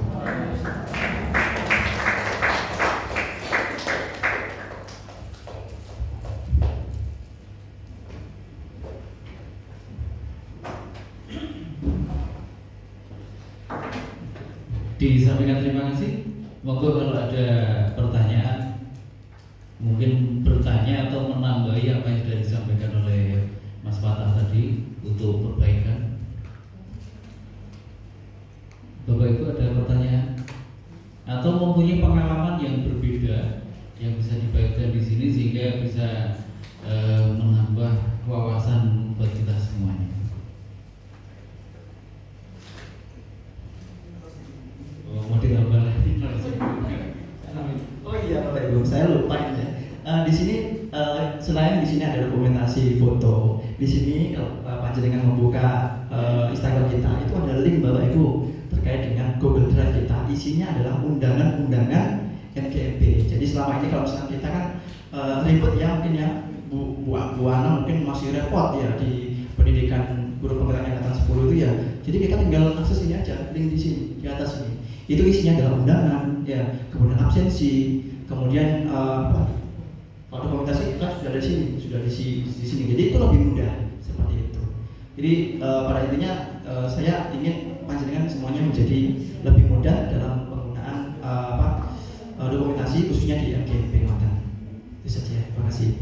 Disampaikan terima kasih. Monggo kalau ada pertanyaan, mungkin bertanya atau menambahi apa yang sudah disampaikan oleh Mas Fatah tadi untuk perbaikan. Bapak Ibu ada pertanyaan atau mempunyai pengalaman yang berbeda yang bisa dibagikan di sini sehingga bisa menambah wawasan buat kita semuanya. Mau ditambah lagi? Oh iya Bapak Ibu, saya lupa ya. Di sini selain di sini ada dokumentasi foto, di sini kalau panjenengan membuka Instagram kita itu ada link Bapak Ibu terkait dengan Google Drive kita. Isinya adalah undangan-undangan NGMP. Jadi selama ini kalau misalnya kita kan ribet ya mungkin ya Bu Ana mungkin masih repot ya di pendidikan guru penggerak angkatan 10 itu ya. Jadi kita tinggal akses ini aja, link di sini di atas ini. Itu isinya adalah undangan ya, kemudian absensi, kemudian kalau dokumentasi kita sudah di sini, di sini. Jadi itu lebih mudah seperti itu. Jadi pada intinya saya ingin panjenengan semuanya menjadi lebih mudah dalam penggunaan dokumentasi khususnya di NGMP Kalimantan. Itu saja. Terima kasih.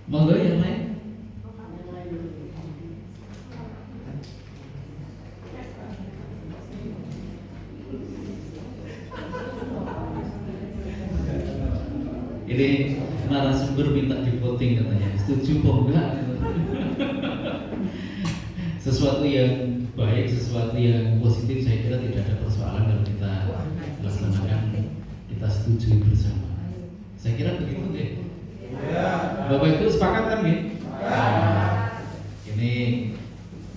Monggo yang lain. Ini narasumber minta di voting katanya, setuju kok enggak? Sesuatu yang baik, sesuatu yang positif saya kira tidak ada persoalan kalau kita laksanakan, kita kita setujui bersama. Saya kira begitu deh. Bapak Ibu sepakat kan nih? Ini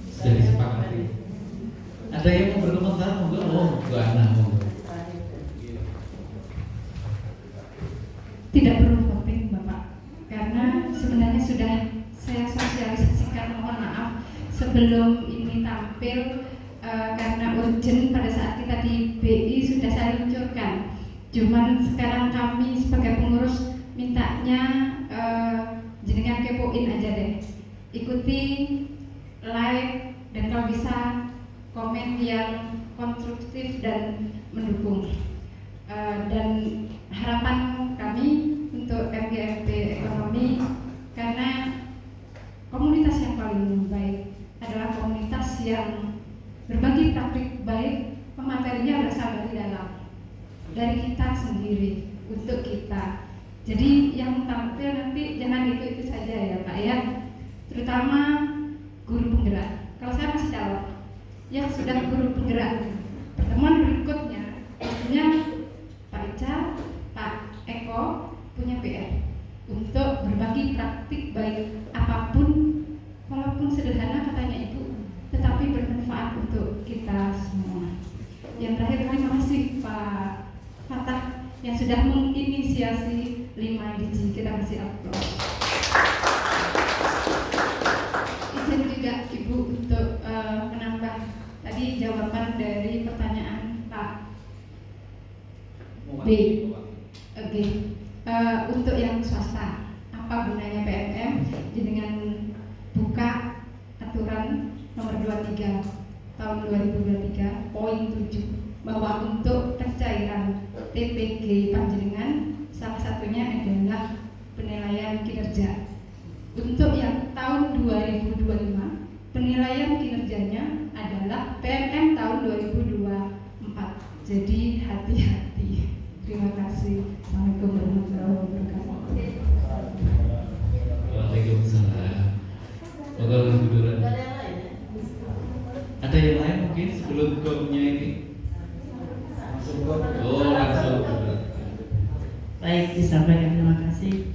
sudah disepakati. Ada yang mau berkomentar? Monggo, Bu Ana, monggo. Tidak perlu voting Bapak, karena sebenarnya sudah saya sosialisasikan, mohon maaf sebelum ini tampil karena urgent pada saat kita di BI sudah saya luncurkan. Cuman sekarang kami sebagai pengurus mintanya jenengan kepoin aja deh, ikuti live dan kalau bisa komen yang konstruktif dan mendukung. Dan harapan kami untuk MGMP ekonomi, karena komunitas yang paling baik adalah komunitas yang berbagi praktik baik, pematerinya berasal dari dalam, dari kita sendiri, untuk kita. Jadi yang tampil nanti jangan itu saja ya Pak ya, terutama guru penggerak. Kalau saya masih calon yang sudah guru penggerak, pertemuan berikutnya pastinya Pak Ica, Pak Eko punya PR untuk berbagi praktik baik apapun, walaupun sederhana katanya Ibu, tetapi bermanfaat untuk kita semua. Yang terakhir, terima kasih Pak Fatah yang sudah menginisiasi 5 DG. Kita kasih aplaus. Izin juga Ibu untuk menambah tadi jawaban dari pertanyaan Pak B. Oke. Untuk yang swasta, apa gunanya PMM? Dengan buka aturan nomor 23 tahun 2023 poin 7 bahwa untuk pencairan TPG panjenengan salah satunya adalah penilaian kinerja. Untuk yang tahun 2025 penilaian kinerjanya adalah PMM tahun 2024. Jadi hati-hati. Terima kasih. Assalamualaikum warahmatullahi wabarakatuh. Waalaikumsalam. Ada yang lain mungkin sebelum gongnya ini? Langsung. Baik, disampaikan terima kasih.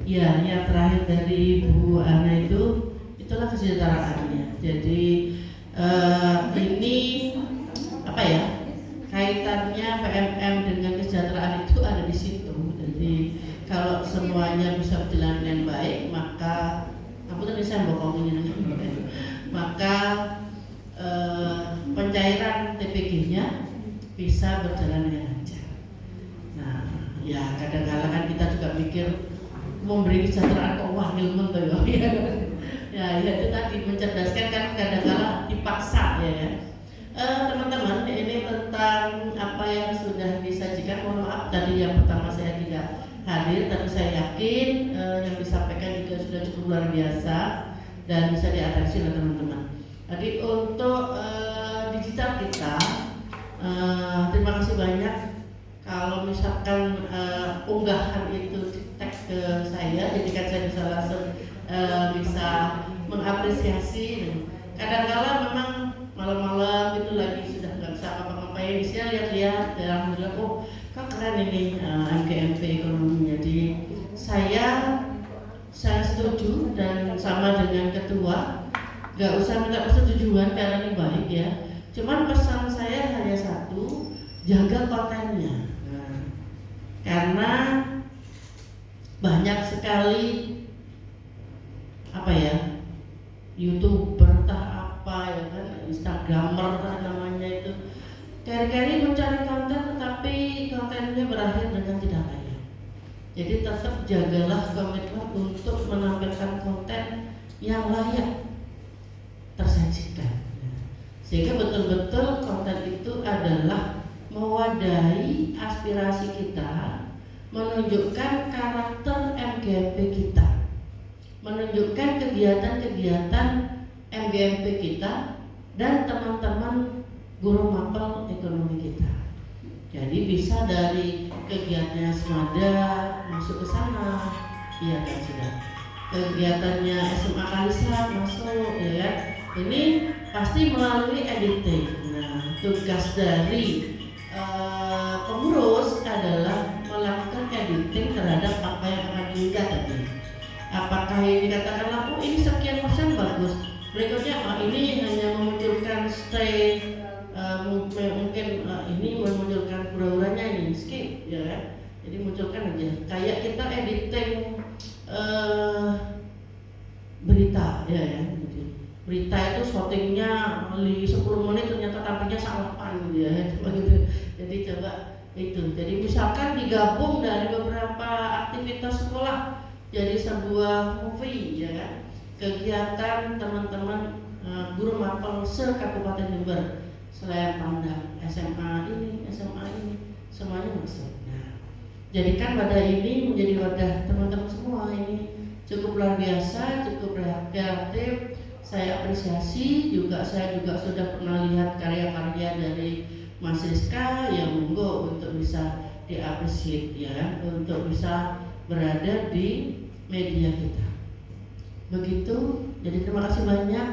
Ya, yang terakhir dari Bu Ana itulah kesejahteraannya. Jadi ini apa ya? Kaitannya PMM dengan kesejahteraan itu ada di situ. Jadi kalau semuanya bisa berjalan dengan baik, maka tadi saya bokongin maka pencairan TPG-nya bisa berjalan dengan lancar. Nah, ya kadang-kadang kan kita juga mikir memberi kesejahteraan kok wah ilmu tuh ya itu tadi mencerdaskan kan kadang-kadang dipaksa ya. Teman-teman, ini tentang apa yang sudah disajikan. Mohon maaf tadi yang pertama saya tidak hadir, tapi saya yakin yang disampaikan juga sudah cukup luar biasa dan bisa diatensi oleh teman-teman. Jadi untuk digital kita, terima kasih banyak. Kalau misalkan unggahan itu tag ke saya, jadi kan saya bisa langsung bisa mengapresiasi. Kadang-kala memang malam-malam itu lagi sudah nggak bisa apa-apa bisa lihat-lihat dan alhamdulillah kok keren ini MGMP ekonomi. Jadi saya setuju dan sama dengan ketua, nggak usah minta persetujuan karena ini baik ya. Cuman pesan saya hanya satu, jaga kontennya. Karena banyak sekali apa ya, YouTuber apa ya kan, Instagramer namanya itu kari-kari mencari konten tetapi kontennya berakhir dengan tidak layak. Jadi tetap jagalah komitmen untuk menampilkan konten yang layak tersajikan, sehingga betul-betul konten itu adalah mewadahi aspirasi kita, menunjukkan karakter MGMP kita, menunjukkan kegiatan-kegiatan MGMP kita dan teman-teman guru mapel ekonomi kita. Jadi bisa dari kegiatannya Semada masuk ke sana, iya kan sudah. Kegiatannya SMA Kalisa masuk, ya kan. Ini pasti melalui editing. Nah, tugas dari pengurus adalah editing terhadap apa yang akan diunggah tadi. Apakah ini katakanlah ini sekian persen bagus, berikutnya ini hanya memunculkan mungkin ini memunculkan hura-huranya ini skip ya kan. Jadi munculkan aja kayak kita editing berita ya. Berita itu syutingnya 10 menit ternyata tampilnya salapan gitu ya. Jadi coba itu. Jadi misalkan digabung dari beberapa aktivitas sekolah jadi sebuah movie ya kan. Kegiatan teman-teman guru mapel se-Kabupaten Jember, selain pandang SMA ini semuanya masuk. Nah, jadikan wadah ini menjadi wadah teman-teman semua ini cukup luar biasa, cukup kreatif. Saya apresiasi juga, saya juga sudah pernah lihat karya-karya dari Mas Rizka yang monggo untuk bisa diapresiasi ya, untuk bisa berada di media kita. Begitu, jadi terima kasih banyak.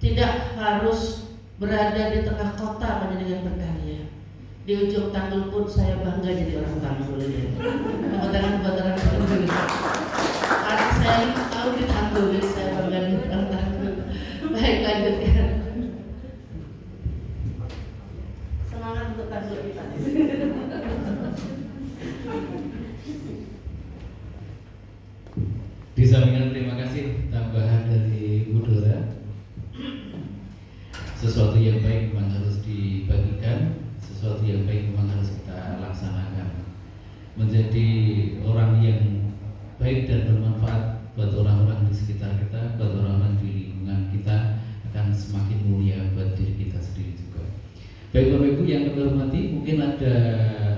Tidak harus berada di tengah kota dengan berkarya. Di ujung Tanggul pun saya bangga jadi orang Tanggul ya. Tepuk tangan buat orang Tanggul. Karena saya tahu di Tanggul, jadi saya bangga di orang Tanggul. Baik, lanjutkan. Semangat untuk Tanggul kita. Disampaikan terima kasih tambahan dari Bu Dora. Sesuatu yang baik memang harus dibagikan, sesuatu yang baik memang harus kita laksanakan. Menjadi orang yang baik dan bermanfaat buat orang-orang di sekitar kita, buat orang-orang di lingkungan kita akan semakin mulia buat diri kita sendiri juga. Baik Bapak Ibu yang kami hormati, mungkin ada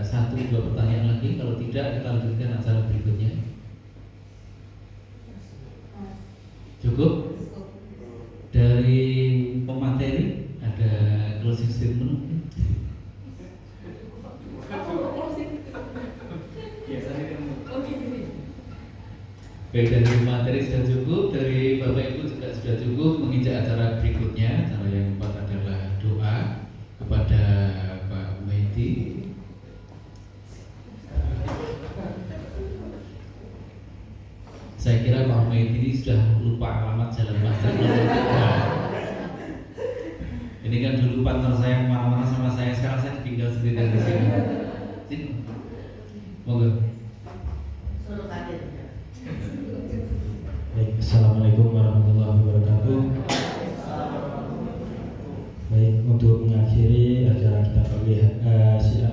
1-2 pertanyaan lagi. Kalau tidak, kita lanjutkan acara berikutnya. Cukup? Dari pemateri ada closing statement? Baik, dari pemateri sudah cukup, dari Bapak Ibu juga sudah cukup. Menginjak acara berikutnya, acara yang keempat adalah doa kepada Pak Mehdi. Saya kira Pak Mehdi ini sudah lupa alamat jalan masjid. Ini kan dulu partner saya kemana-mana sama saya, sekarang saya tinggal sendiri di sini. Sini, monggo. Suruh kaget. Baik, assalamualaikum warahmatullahi wabarakatuh. Baik, untuk mengakhiri acara kita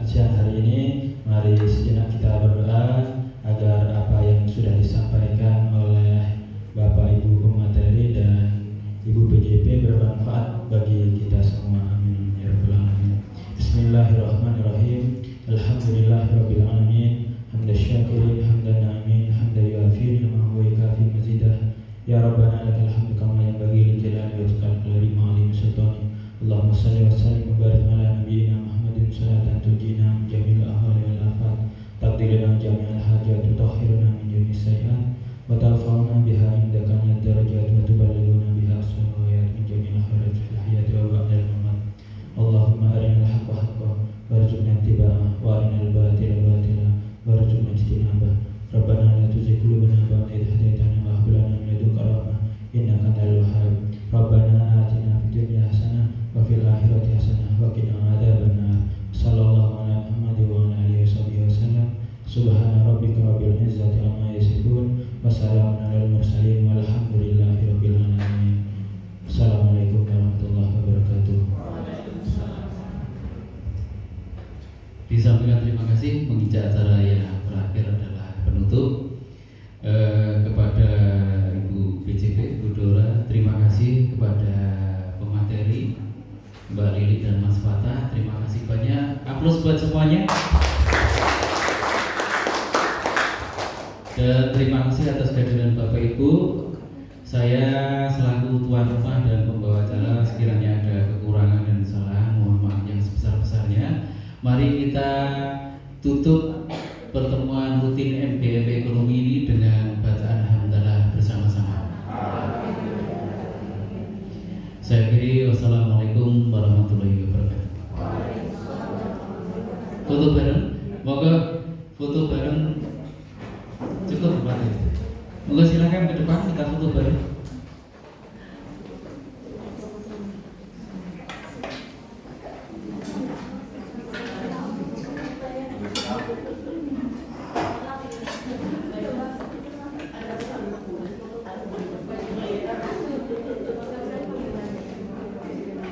siang hari ini, mari sejenak kita berdoa agar apa yang sudah disampaikan oleh Bapak Ibu pemateri dan Ibu PJP bermanfaat bagi kita semua. Amin ya rabbal alamin. Bismillahirrahmanirrahim. Alhamdulillahirabbil alamin. Hamdasyakirin hamdan na'imin hamdan yuafi ni'amahu wa yukafi mazidah. Ya Rabbana lakal hamdu kama yanbaghi li jalali wajhikal karim alim sultani. Allahumma shalli wa sallim wa barik ala nabiyyina Muhammadin salatan tunjina min jamil ahwali wal afat. Taqdirina jami'al hajat tutahhiruna min jami'i sayyi'at wa tarfa'una biha indaka minad darajat wa tuballighuna biha as-salawat min jami'il khairat fil hayati wa ba'dal mamat. Allahumma arinal haqqa haqqan warzuqna ittiba'ah wa arinal batila batila warzuqna ijtinabah. Rabbana la tuzigh qulubana ba'da idh hadaytana wa hab lana min ladunka rahmah innaka antal wahhab. Rabbana atina fid dunya hasanah wa fil akhirati hasanah wa qina adzabannar. Sallallahu ala Muhammad wa ala alihi wasallam. Subhana rabbika rabbil izzati amma yasifun wa salamun alal mursalin walhamdulillahi rabbil alamin. Assalamualaikum warahmatullahi wabarakatuh. Disampaikan terima kasih. Menginjak acara yang terakhir adalah penutup. Kepada Ibu PJP, Ibu Dora, terima kasih. Kepada pemateri Mbak Lili dan Mas Fatah, terima kasih banyak. Aplaus buat semuanya. Dan terima kasih atas kehadiran Bapak Ibu. Saya selaku tuan rumah dan pembawa acara, sekiranya ada kekurangan dan kesalahan, mohon maaf yang sebesar-besarnya. Mari kita tutup pertemuan rutin MGMP Ekonomi ini dengan bacaan hamdalah bersama-sama. Saya akhiri, wassalamualaikum warahmatullahi wabarakatuh. Foto bareng, moga foto bareng Cukup Pak. Monggo silakan ke depan kita foto bareng.